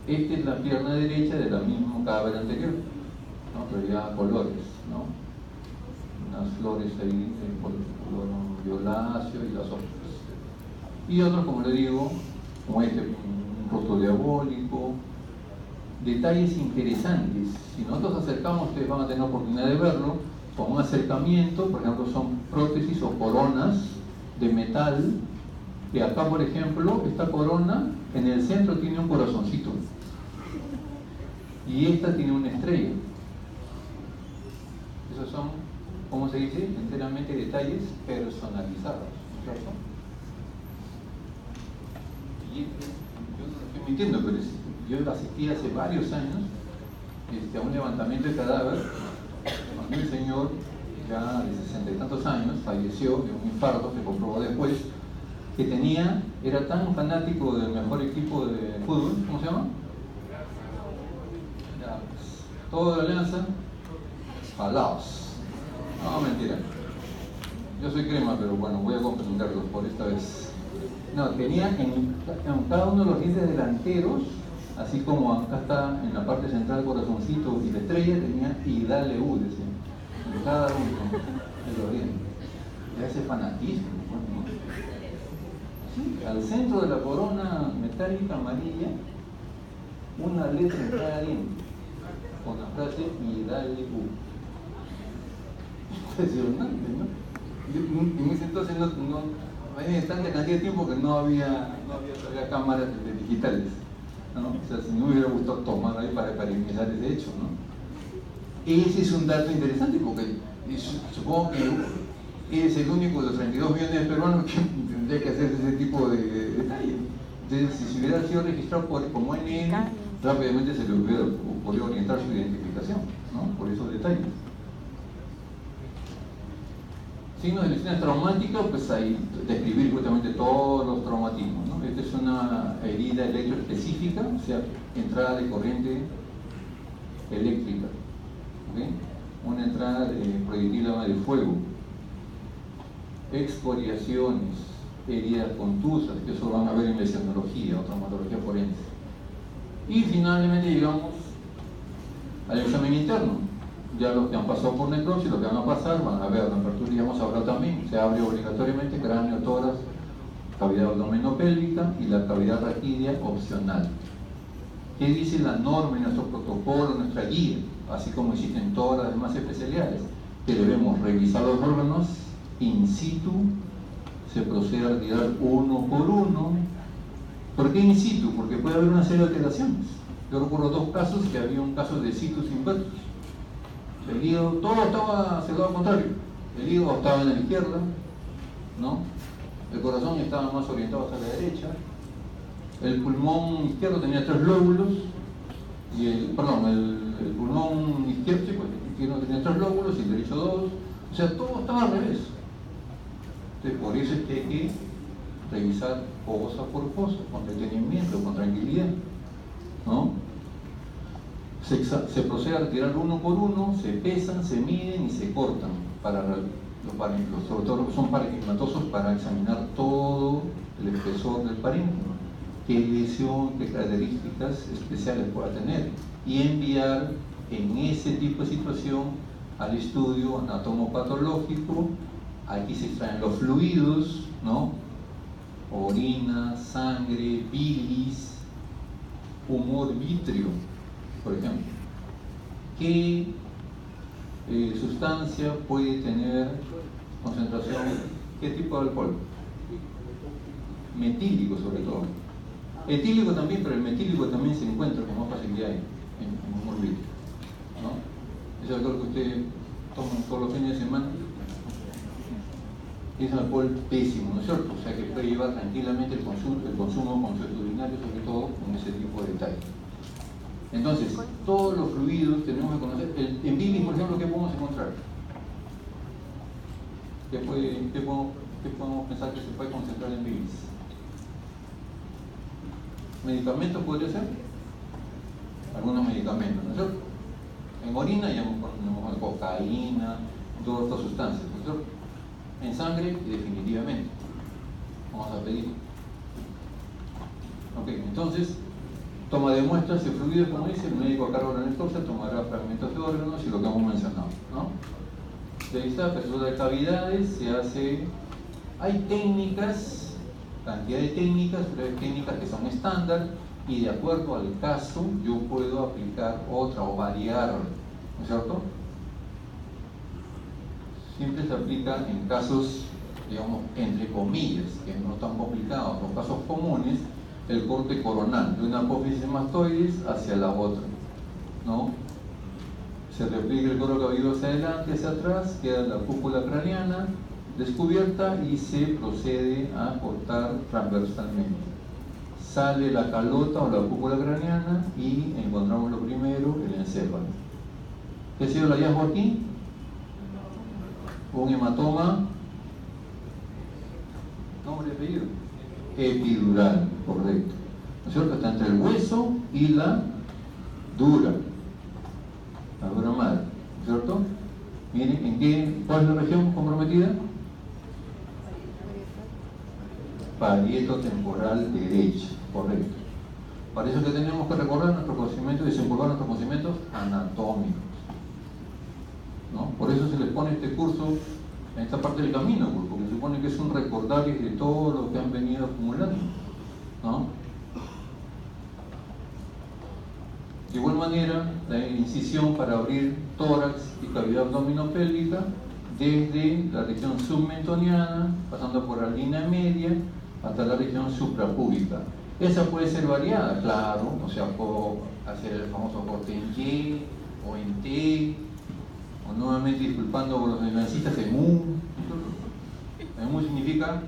Esta es la pierna derecha de la misma cadáver anterior, ¿no? Pero ya colores, ¿no? Unas flores ahí de color violáceo y las otras. Y otros, como le digo, como este, un rostro diabólico, detalles interesantes. Si nosotros acercamos, ustedes van a tener oportunidad de verlo, con un acercamiento. Por ejemplo, son prótesis o coronas de metal, que acá, por ejemplo, esta corona en el centro tiene un corazoncito y esta tiene una estrella. Esos son, ¿cómo se dice? Enteramente detalles personalizados, ¿no es cierto? Y yo no lo estoy mintiendo, pero yo asistí hace varios años a un levantamiento de cadáver cuando el señor, ya de 60 y tantos años, falleció de un infarto, se comprobó después, que era tan fanático del mejor equipo de fútbol, ¿cómo se llama? Ya, pues, todo de Alianza, Palaos. No, mentira. Yo soy crema, pero bueno, voy a comprenderlos por esta vez. No, tenía en cada uno de los dientes delanteros, así como acá está en la parte central el corazoncito y la estrella, tenía y dale U, decía, en cada uno de los dientes. Ya ese fanatismo, ¿no? Sí, al centro de la corona metálica amarilla, una letra en cada diente, con la frase y dale U. Impresionante, ¿no? En ese entonces no había tanta cantidad de tiempo que no había todavía cámaras digitales, ¿no? O sea, si me hubiera gustado tomar ahí para iniciar ese hecho, ¿no? Ese es un dato interesante porque supongo que es el único de los 32 millones de peruanos que tendría que hacer ese tipo de detalle. Entonces, si se hubiera sido registrado como NN, rápidamente se le hubiera podido orientar su identificación, ¿no? Por esos detalles. Signos de lesiones traumáticas, pues ahí describir justamente todos los traumatismos, ¿no? Esta es una herida electroespecífica, o sea, entrada de corriente eléctrica, ¿okay? Una entrada de proyectil de fuego, excoriaciones, heridas contusas, que eso van a ver en lesionología o traumatología forense. Y finalmente llegamos al examen interno. Ya los que han pasado por necropsia y los que van a pasar van a ver la apertura, ya hemos hablado también, se abre obligatoriamente cráneo, tórax, cavidad abdominopélvica y la cavidad raquídea opcional. ¿Qué dice la norma en nuestro protocolo, nuestra guía? Así como existen todas las demás especialidades, que debemos revisar los órganos in situ, se procede a retirar uno por uno, ¿Por qué in situ? Porque puede haber una serie de alteraciones. Yo recuerdo 2 casos que había un caso de situs inversus. El hígado, todo estaba hacia el lado contrario. El hígado estaba en la izquierda, ¿no? El corazón estaba más orientado hacia la derecha. El pulmón izquierdo tenía 3 lóbulos. Y el pulmón izquierdo, sí, pues, el izquierdo tenía 3 lóbulos y el derecho 2. O sea, todo estaba al revés. Entonces, por eso es que hay que revisar cosa por cosa, con detenimiento, con tranquilidad, ¿no? Se procede a retirar uno por uno, se pesan, se miden y se cortan para los parénquimos, sobre todo los que son parenquimatosos, para examinar todo el espesor del parénquima, qué lesión, qué características especiales pueda tener, y enviar en ese tipo de situación al estudio anatomopatológico. Aquí se extraen los fluidos, ¿no? Orina, sangre, bilis, humor vítreo, por ejemplo. ¿Qué sustancia puede tener concentración? ¿Qué tipo de alcohol? Metílico, sobre todo. Etílico también, pero el metílico también se encuentra con más facilidad en humor vítreo, ¿no? Ese alcohol que ustedes toman todos los fines de semana es un alcohol pésimo, ¿no es cierto? O sea que puede llevar tranquilamente el consumo consuetudinario, sobre todo con ese tipo de detalles. Entonces, todos los fluidos tenemos que conocer. En bilis, por ejemplo, ¿qué podemos encontrar? ¿Qué podemos pensar que se puede concentrar en bilis? ¿Medicamentos podría ser? Algunos medicamentos, ¿no es cierto? En orina ya ponemos cocaína, todas estas sustancias, ¿no es cierto? En sangre, definitivamente. Vamos a pedir. Ok, entonces, toma de muestras de fluidos, como dice, el médico a cargo de la necropsia tomará fragmentos de órganos y lo que hemos mencionado, ¿no? De ahí está, apertura de cavidades, se hace. Hay técnicas, cantidad de técnicas, pero hay técnicas que son estándar y de acuerdo al caso yo puedo aplicar otra o variar, ¿no es cierto? Siempre se aplica en casos, digamos, entre comillas, que no están complicados, los casos comunes, el corte coronal de una apófisis de mastoides hacia la otra, ¿no? Se repliega el cuero cabelludo hacia adelante, hacia atrás, queda la cúpula craneana descubierta y se procede a cortar transversalmente. Sale la calota o la cúpula craneana y encontramos lo primero, el encéfalo. ¿Qué ha sido el hallazgo aquí? Un hematoma, nombre y apellido, epidural, correcto, ¿no es cierto? Está entre el hueso y la dura madre, ¿no es cierto? Miren, ¿cuál es la región comprometida? Parieto-temporal derecha, correcto. Para eso que tenemos que recordar nuestros conocimientos y desempolvar nuestros conocimientos anatómicos, ¿no? Por eso se les pone este curso en esta parte del camino, porque se supone que es un recordario de todo lo que han venido acumulando, ¿no? De igual manera, la incisión para abrir tórax y cavidad abdominopélvica desde la región submentoniana, pasando por la línea media hasta la región suprapúbica. Esa puede ser variada, claro, o sea, puedo hacer el famoso corte en Y o en T, o nuevamente disculpando por los neonazistas, en U. En U significa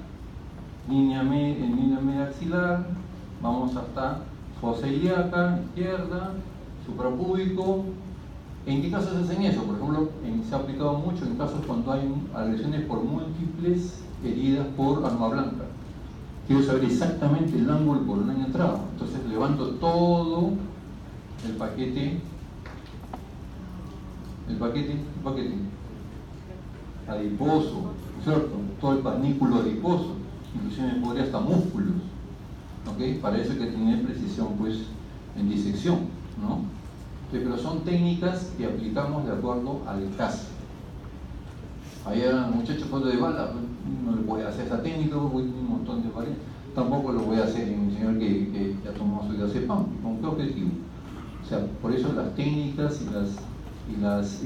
línea media axilar, vamos hasta fosa ilíaca, izquierda, suprapúbico. ¿En qué casos se hacen eso? Por ejemplo, se ha aplicado mucho en casos cuando hay agresiones por múltiples heridas por arma blanca. Quiero saber exactamente el ángulo por donde han entrado. Entonces levanto todo el paquete adiposo, ¿cierto? Todo el panículo adiposo, inclusive me podría hasta músculos, ¿ok? Para eso hay que tener precisión, pues, en disección, ¿no? Pero son técnicas que aplicamos de acuerdo al caso. Allá muchachos cuando de bala, no le voy a hacer esa técnica porque hay un montón de variantes. Tampoco lo voy a hacer en un señor que ya tomó su diazepam. ¿Con qué objetivo? O sea, por eso las técnicas y las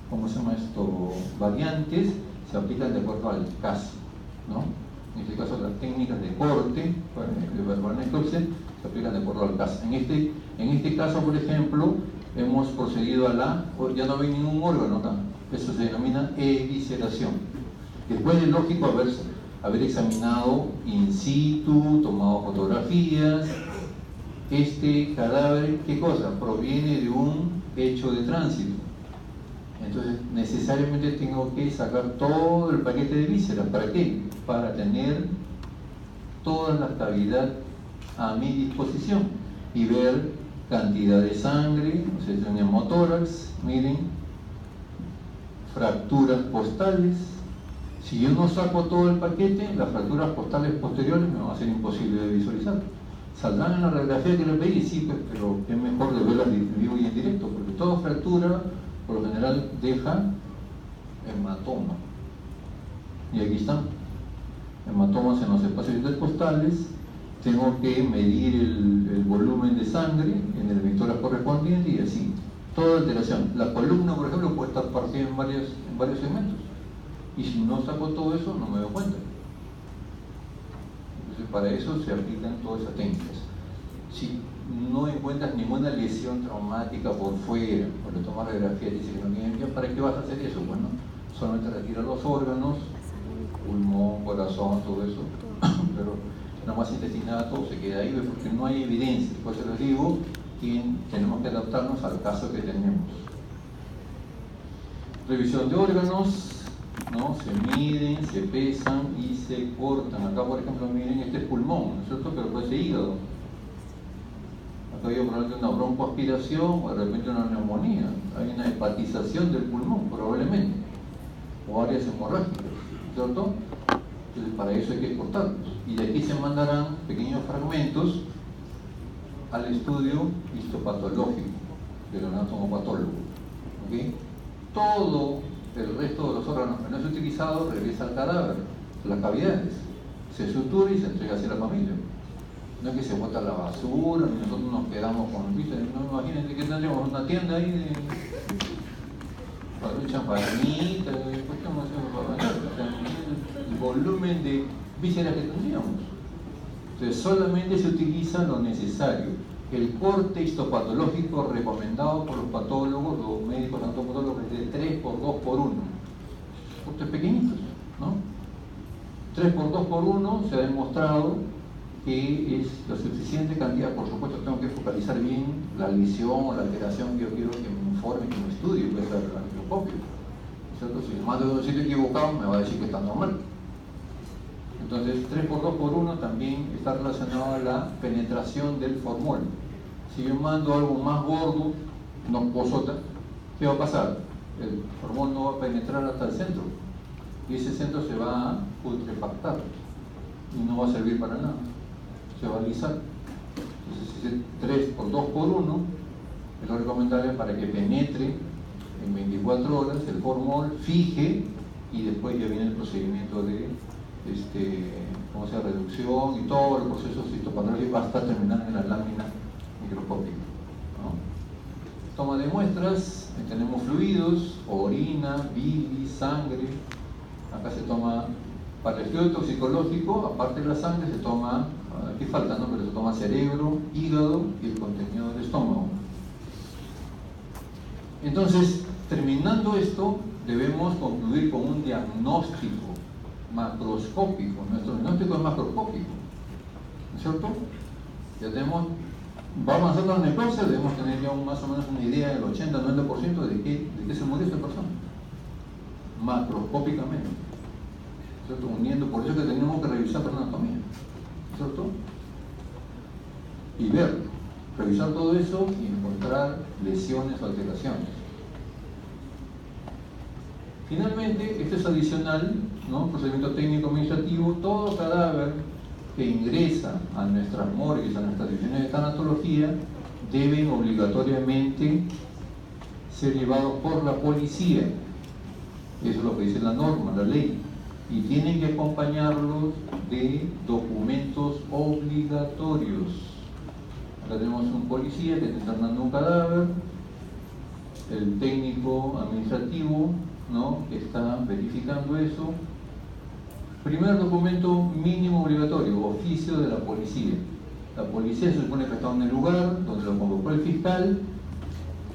¿cómo se llama esto? Variantes se aplican de acuerdo al caso, ¿no? En este caso, las técnicas de corte, para la necropsia, se aplican de acuerdo al caso. En este caso, por ejemplo, hemos procedido a ya no hay ningún órgano acá. Eso se denomina evisceración. Después de lógico haber examinado in situ, tomado fotografías, este cadáver, ¿qué cosa? Proviene de un hecho de tránsito. Entonces, necesariamente tengo que sacar todo el paquete de vísceras. ¿Para qué? Para tener toda la cavidad a mi disposición y ver cantidad de sangre, o sea, un hemótórax, miren, fracturas postales. Si yo no saco todo el paquete, las fracturas postales posteriores me va a ser imposible de visualizar. ¿Saldrán en la radiografía que le pedí? Sí, pues, pero es mejor de verlas en vivo y en directo, porque toda fractura, por lo general, deja hematoma. Y aquí están, hematomas en los espacios intercostales. Tengo que medir el volumen de sangre en el vector correspondiente y así. Toda alteración. La columna, por ejemplo, puede estar partida en varios segmentos. Y si no saco todo eso, no me doy cuenta. Entonces, para eso se aplican todas esas técnicas. Si no encuentras ninguna lesión traumática por fuera, o le tomas radiografía y dice que no tiene bien, ¿para qué vas a hacer eso? Bueno, solamente retirar los órganos, pulmón, corazón, todo eso, pero nada más intestinal, todo se queda ahí, porque no hay evidencia. Por eso les digo que tenemos que adaptarnos al caso que tenemos. Revisión de órganos, ¿no? Se miden, se pesan y se cortan. Acá, por ejemplo, miren, este es pulmón, ¿no es cierto? Pero puede ser hígado. Acá hay probablemente una broncoaspiración o de repente una neumonía. Hay una hepatización del pulmón, probablemente, o áreas hemorrágicas, ¿cierto? Entonces, para eso hay que cortarlos. Y de aquí se mandarán pequeños fragmentos al estudio histopatológico del anatomopatólogo. ¿Okay? Todo el resto de los órganos que no es utilizado regresa al cadáver, las cavidades, se sutura y se entrega hacia la familia. No es que se bota la basura, ni nosotros nos quedamos con ¿viste? No, imagínense que tendríamos una tienda ahí de champañita, el volumen de vísceras que tendríamos. Entonces solamente se utiliza lo necesario. El corte histopatológico recomendado por los patólogos, los médicos anatomopatólogos, es de 3 por 2 por 1. Cortes pequeñitos, ¿no? 3 por 2 por 1 se ha demostrado que es la suficiente cantidad. Por supuesto, tengo que focalizar bien la lesión o la alteración que yo quiero que me informe, que me estudie, puede ser el microscopio, ¿cierto? Si mando de un sitio equivocado, me va a decir que está normal. Entonces, 3 por 2 por 1 también está relacionado a la penetración del formol. Si yo mando algo más gordo, no posota, ¿qué va a pasar? El formol no va a penetrar hasta el centro y ese centro se va a putrefactar y no va a servir para nada, se va a alisar. Entonces, 3 por 2 por 1 es lo recomendable para que penetre en 24 horas el formol, fije y después ya viene el procedimiento de como sea, reducción y todos los procesos histopatológicos hasta terminar en la lámina microscópica, ¿no? Toma de muestras, tenemos fluidos, orina, bilis, sangre. Acá se toma, para el estudio toxicológico, aparte de la sangre, se toma, aquí falta, ¿no? Pero se toma cerebro, hígado y el contenido del estómago. Entonces, terminando esto, debemos concluir con un diagnóstico macroscópico. Nuestro diagnóstico es macroscópico, ¿no es cierto? Ya tenemos, va avanzando la necropsia, debemos tener ya más o menos una idea del 80-90% de qué se murió esta persona, macroscópicamente, ¿cierto? Uniendo, por eso que tenemos que revisar la anatomía, ¿cierto? Y ver, revisar todo eso y encontrar lesiones o alteraciones. Finalmente, esto es adicional, ¿no? Procedimiento técnico administrativo. Todo cadáver que ingresa a nuestras morgues, a nuestras divisiones de tanatología, deben obligatoriamente ser llevados por la policía. Eso es lo que dice la norma, la ley. Y tienen que acompañarlos de documentos obligatorios. Acá tenemos un policía que está internando un cadáver, el técnico administrativo, ¿no? Que está verificando eso, Primer documento mínimo obligatorio, oficio de la policía. La policía se supone que está en el lugar donde lo convocó el fiscal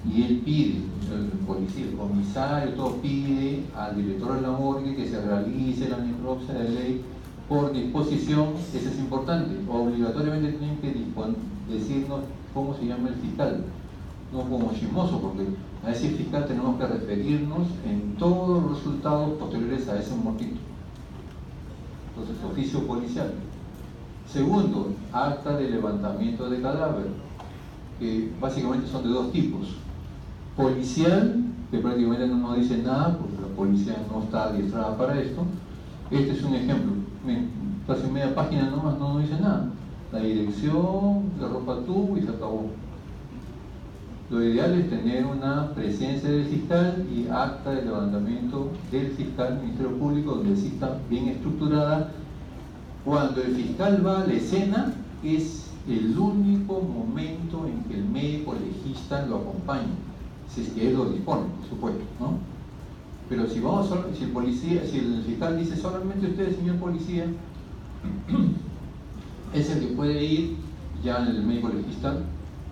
y él pide, el policía, el comisario, todo pide al director de la morgue que se realice la necropsia de ley por disposición. Eso es importante, obligatoriamente tienen que decirnos cómo se llama el fiscal, no como chismoso, porque a ese fiscal tenemos que referirnos en todos los resultados posteriores a ese motivo. Entonces, oficio policial. Segundo, acta de levantamiento de cadáver, que básicamente son de dos tipos. Policial, que prácticamente no nos dice nada, porque la policía no está adiestrada para esto. Este es un ejemplo, casi media página nomás, no nos dice nada. La dirección, la ropa tubo y se acabó. Lo ideal es tener una presencia del fiscal y acta de levantamiento del fiscal, Ministerio Público, donde sí está bien estructurada. Cuando el fiscal va a la escena, es el único momento en que el médico legista lo acompaña, si es que él lo dispone, por supuesto, ¿no? Pero si el fiscal dice solamente usted, señor policía, es el que puede ir, ya el médico legista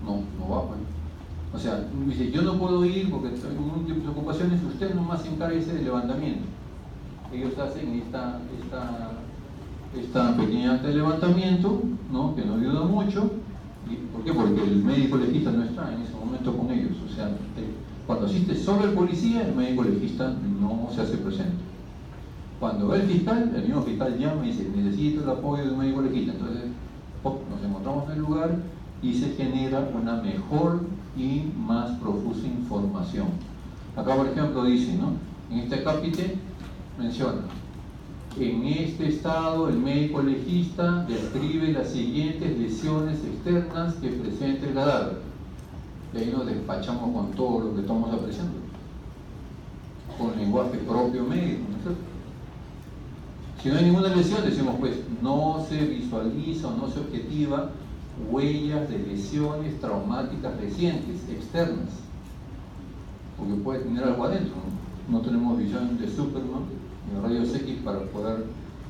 no va, pues. O sea, dice, yo no puedo ir porque tengo múltiples ocupaciones, usted nomás se encárguese del levantamiento. Ellos hacen esta pequeña acta de levantamiento, ¿no? Que nos ayuda mucho. ¿Por qué? Porque el médico legista no está en ese momento con ellos. O sea, cuando asiste solo el policía, el médico legista no se hace presente. Cuando va el fiscal, el mismo fiscal llama y dice, necesito el apoyo del médico legista. Entonces, nos encontramos en el lugar y se genera una mejor y más profusa información. Acá, por ejemplo, dice, ¿no? En este capítulo menciona: en este estado, el médico legista describe las siguientes lesiones externas que presenta el cadáver. Y ahí nos despachamos con todo lo que estamos apreciando, con lenguaje propio médico, ¿no es cierto? Si no hay ninguna lesión, decimos, pues, no se visualiza o no se objetiva huellas de lesiones traumáticas recientes, externas, porque puede tener algo adentro, ¿no? No tenemos visión de Superman ni rayos X para poder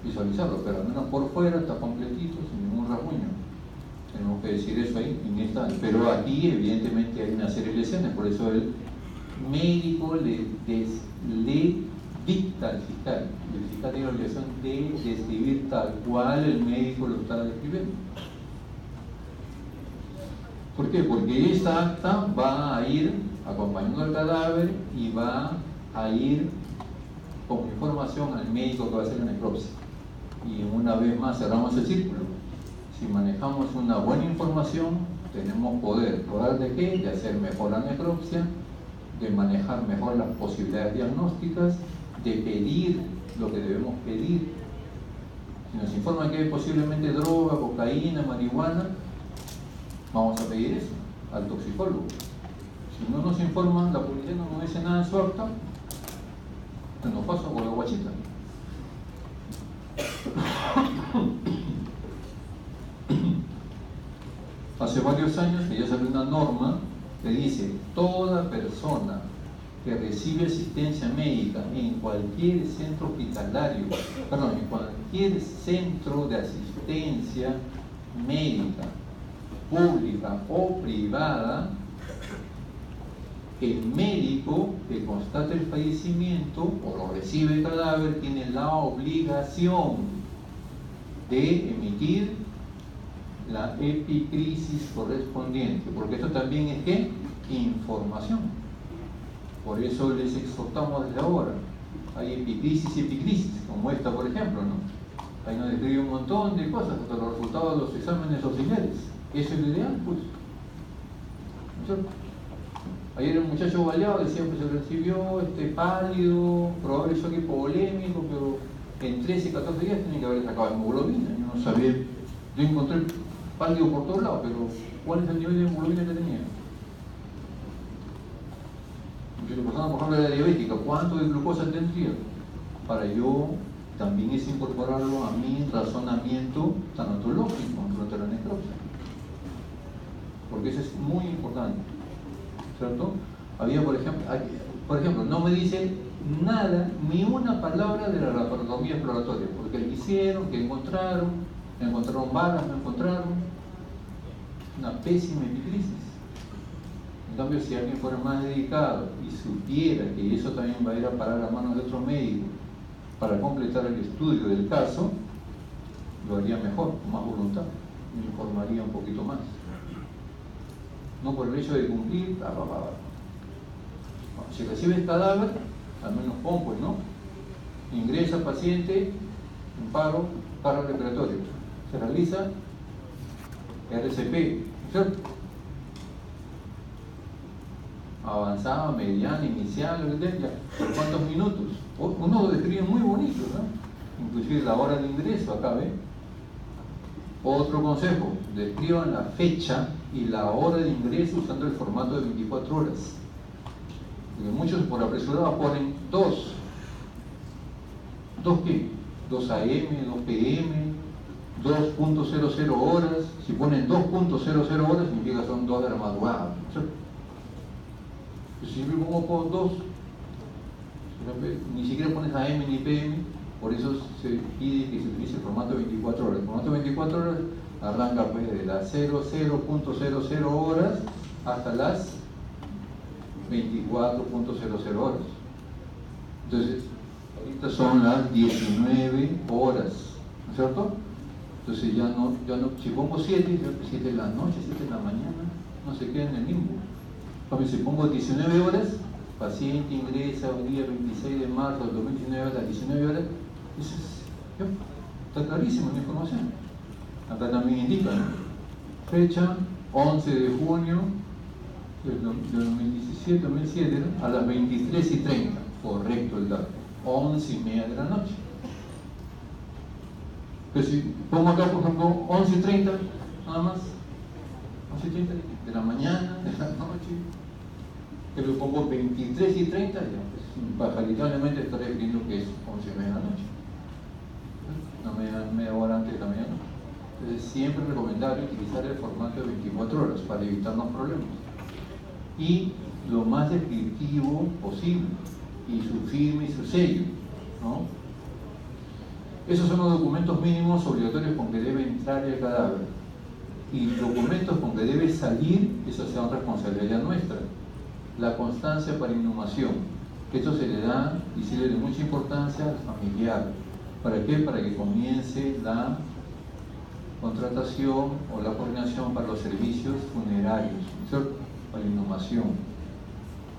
visualizarlo, pero al menos por fuera está completito, sin ningún rasguño. Tenemos que decir eso ahí, pero aquí evidentemente hay una serie de lesiones, por eso el médico le dicta al fiscal, y el fiscal tiene la obligación de describir tal cual el médico lo está describiendo. ¿Por qué? Porque esta acta va a ir acompañando al cadáver y va a ir con información al médico que va a hacer la necropsia. Y una vez más cerramos el círculo. Si manejamos una buena información, tenemos poder. ¿Poder de qué? De hacer mejor la necropsia, de manejar mejor las posibilidades diagnósticas, de pedir lo que debemos pedir. Si nos informan que hay posiblemente droga, cocaína, marihuana, vamos a pedir eso al toxicólogo. Si no nos informan, la policía no nos dice nada en su acta, nos pasa con la guachita. Hace varios años que ya salió una norma que dice: toda persona que recibe asistencia médica en cualquier centro hospitalario, en cualquier centro de asistencia médica, pública o privada, el médico que constate el fallecimiento o lo recibe el cadáver tiene la obligación de emitir la epicrisis correspondiente, porque esto también es ¿qué? Información. Por eso les exhortamos desde ahora. Hay epicrisis y epicrisis, como esta por ejemplo, ¿no? Ahí nos describe un montón de cosas, hasta los resultados de los exámenes auxiliares. Eso es lo ideal, pues. ¿No es cierto? Ayer el muchacho baleado decía que se recibió pálido, probable choque hipovolémico, pero en 13, 14 días tiene que haber sacado hemoglobina. Yo no sabía, yo encontré pálido por todos lados, pero ¿cuál es el nivel de hemoglobina que tenía? Si la persona, por ejemplo, era diabética, ¿cuánto de glucosa tendría? Para yo también es incorporarlo a mi razonamiento tanatológico durante la necropsia, porque eso es muy importante, ¿cierto? Había, por ejemplo, Por ejemplo, no me dice nada, ni una palabra de la laparotomía exploratoria, porque le hicieron, que encontraron balas, no encontraron. Una pésima epicrisis. En cambio, si alguien fuera más dedicado y supiera que eso también va a ir a parar a manos de otro médico para completar el estudio del caso, lo haría mejor, con más voluntad, me informaría un poquito más. No por el hecho de cumplir, si recibes cadáver, al menos pon, pues, ¿no? Ingresa paciente en paro respiratorio. Se realiza RCP, ¿cierto? Avanzada, mediana, inicial, ya. ¿Por cuántos minutos? Uno lo describe muy bonito, ¿no? Inclusive la hora de ingreso, acá, ¿ve? Otro consejo, describan la fecha y la hora de ingreso usando el formato de 24 horas. Porque muchos por apresurado ponen 2. ¿2 qué? 2 AM, 2 PM, 2.00 horas. Si ponen 2.00 horas significa que son 2 de la madrugada, ¿cierto? Si siempre pongo 2, ni siquiera pones AM ni PM, por eso se pide que se utilice el formato 24 horas. El formato 24 horas arranca pues de las 00.00 horas hasta las 24.00 horas. Entonces, ahorita son las 19 horas, ¿no es cierto? Entonces ya no, si pongo 7 de la noche, 7 de la mañana, no se queda en el limbo. Si pongo 19 horas, paciente ingresa el día 26 de marzo del 2019 a las 19 horas, eso está clarísimo la información. Acá también indica, ¿no? Fecha 11 de junio del 2017, ¿no? A las 23:30, correcto el dato, 11:30 de la noche. Pero si pongo acá, por ejemplo, 11:30, nada más, 11:30 de la mañana, de la noche, pero pongo 23:30, ya, pues, pajaritariamente estaré escribiendo que es 11:30 de la noche, una media hora antes de la medianoche. Entonces, siempre recomendable utilizar el formato de 24 horas para evitarnos problemas. Y lo más descriptivo posible, y su firma y su sello, ¿no? Esos son los documentos mínimos obligatorios con que debe entrar el cadáver. Y documentos con que debe salir, eso sea responsabilidad nuestra. La constancia para inhumación. Esto se le da y se le da mucha importancia al familiar. ¿Para qué? Para que comience la contratación o la coordinación para los servicios funerarios, ¿cierto? Para inhumación.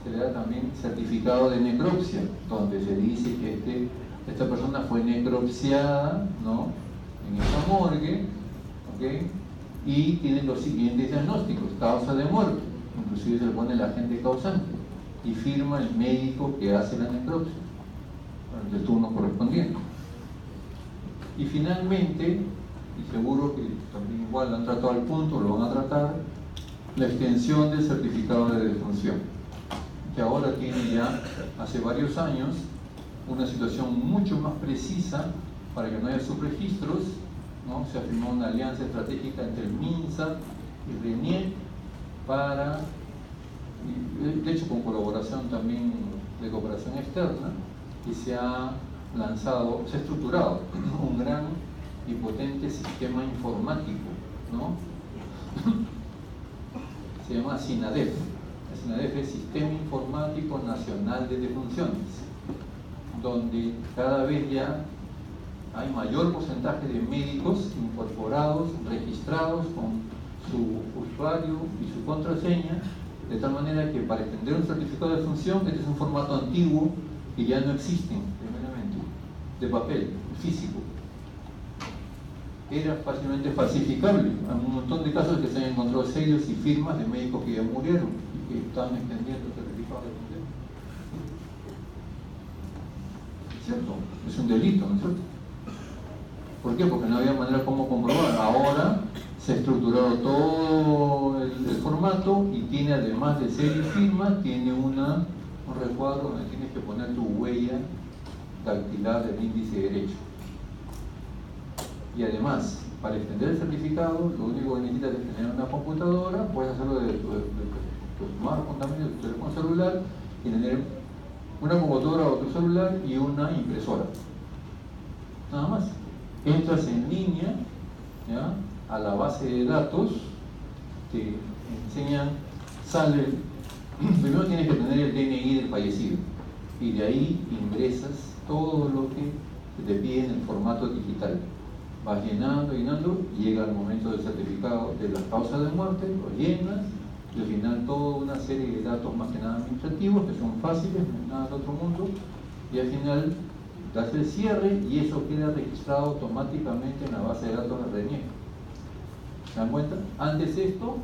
Se le da también certificado de necropsia, donde se dice que esta persona fue necropsiada, ¿no? En esa morgue, ¿ok? Y tiene los siguientes diagnósticos: causa de muerte, inclusive se le pone el agente causante, y firma el médico que hace la necropsia, el turno correspondiente. Y finalmente, y seguro que también igual lo han tratado al punto, lo van a tratar, la extensión del certificado de defunción, que ahora tiene ya, hace varios años, una situación mucho más precisa para que no haya subregistros, ¿no? Se ha firmado una alianza estratégica entre el MINSA y RENIEC para, de hecho con colaboración también de cooperación externa, y se ha lanzado, se ha estructurado un gran y potente sistema informático, ¿no? Se llama SINADEF. El SINADEF es Sistema Informático Nacional de Defunciones, donde cada vez ya hay mayor porcentaje de médicos incorporados, registrados con su usuario y su contraseña, de tal manera que para extender un certificado de defunción, este es un formato antiguo que ya no existe, primeramente, de papel, físico. Era fácilmente falsificable. Hay un montón de casos que se han encontrado sellos y firmas de médicos que ya murieron y que estaban extendiendo el certificado de defunción. ¿Cierto? Es un delito, ¿no es cierto? ¿Por qué? Porque no había manera como comprobar. Ahora se ha estructurado todo el formato y tiene, además de sello y firma, tiene un recuadro donde tienes que poner tu huella dactilar del índice derecho. Y además, para extender el certificado, lo único que necesitas es tener una computadora, puedes hacerlo de tu smartphone también, de tu teléfono celular, y tener una computadora o tu celular y una impresora. Nada más. Entras en línea, ¿ya?, a la base de datos, te enseñan, sale, primero tienes que tener el DNI del fallecido y de ahí ingresas todo lo que te piden en formato digital. Vas llenando, y llega el momento del certificado de la causa de muerte, lo llenas y al final toda una serie de datos más que nada administrativos que son fáciles, no es nada del otro mundo, y al final das el cierre y eso queda registrado automáticamente en la base de datos de RENIEC. ¿Se dan cuenta? Antes esto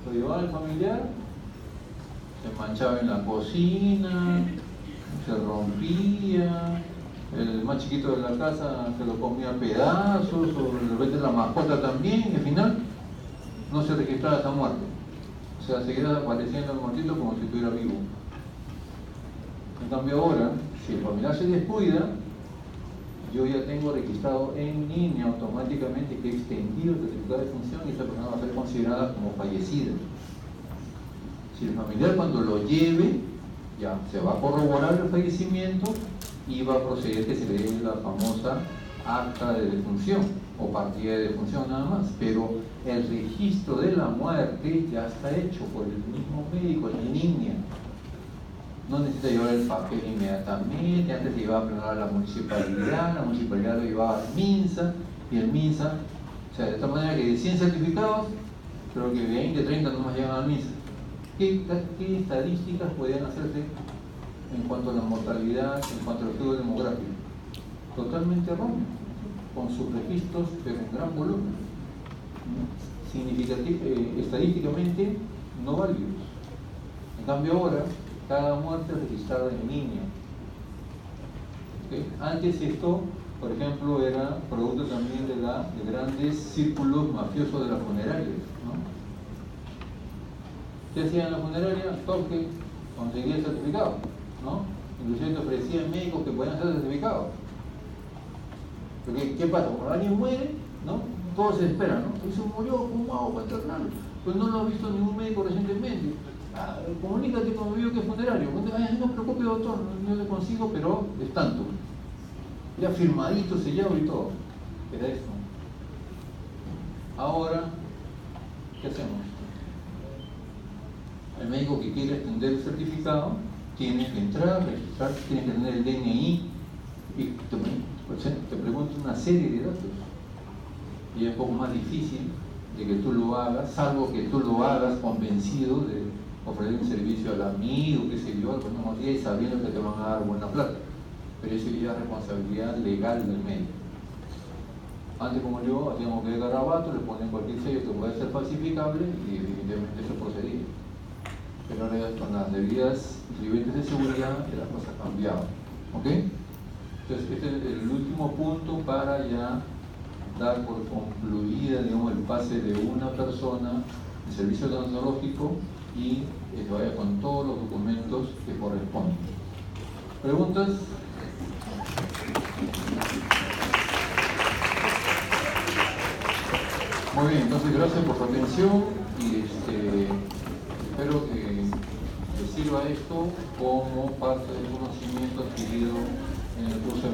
lo llevaba el familiar, se manchaba en la cocina, se rompía, el más chiquito de la casa se lo comía a pedazos, o de repente la mascota también, y al final no se registraba esta muerte. O sea, seguía apareciendo el muertito como si estuviera vivo. En cambio ahora, si el familiar se descuida, yo ya tengo registrado en línea automáticamente que he extendido el certificado de función y esa persona va a ser considerada como fallecida. Si el familiar cuando lo lleve, ya se va a corroborar el fallecimiento y va a proceder que se le dé la famosa acta de defunción o partida de defunción nada más, pero el registro de la muerte ya está hecho por el mismo médico en línea. No necesita llevar el papel inmediatamente, antes se llevaba primero a la municipalidad lo llevaba al MINSA, y el MINSA, o sea, de tal manera que de 100 certificados, creo que 20, 30 nomás llegan al MINSA. ¿Qué estadísticas podían hacerse en cuanto a la mortalidad, en cuanto al estudio demográfico? Totalmente erróneo, con sus registros, pero en gran volumen, estadísticamente no válidos. En cambio ahora, cada muerte es registrada en línea. ¿Okay? Antes esto, por ejemplo, era producto también de grandes círculos mafiosos de las funerarias, ¿no? ¿Qué hacían en la funeraria? Toque, conseguía el certificado, ¿no? Inclusive te ofrecían médicos que podían hacer certificados. Porque, ¿qué pasa? Cuando alguien muere, ¿no?, todos se esperan, ¿no? Y se murió, ¿cómo hago para enterrarlo? Pues no lo ha visto ningún médico recientemente. Comunícate con mi que es funerario. Ay, no se preocupe, doctor, no le consigo, pero es tanto. Ya firmadito, sellado y todo. Era eso. Ahora, ¿qué hacemos? El médico que quiere extender el certificado tiene que entrar, registrar, tiene que tener el DNI y te pregunta una serie de datos. Y es un poco más difícil de que tú lo hagas, salvo que tú lo hagas convencido de ofrecer un servicio al amigo, qué sé yo, al próximo día y sabiendo que te van a dar buena plata. Pero eso ya es responsabilidad legal del médico. Antes, como yo, hacíamos que de garabato, le ponen cualquier sello que puede ser falsificable y evidentemente eso procedía. Pero ahora con las debidas niveles de seguridad las cosas cambiaban. ¿Ok? Entonces este es el último punto para ya dar por concluida, digamos, el pase de una persona en servicio tecnológico y que se vaya con todos los documentos que corresponden. ¿Preguntas? Muy bien, entonces gracias por su atención y espero que les sirva esto como parte del conocimiento adquirido en el curso de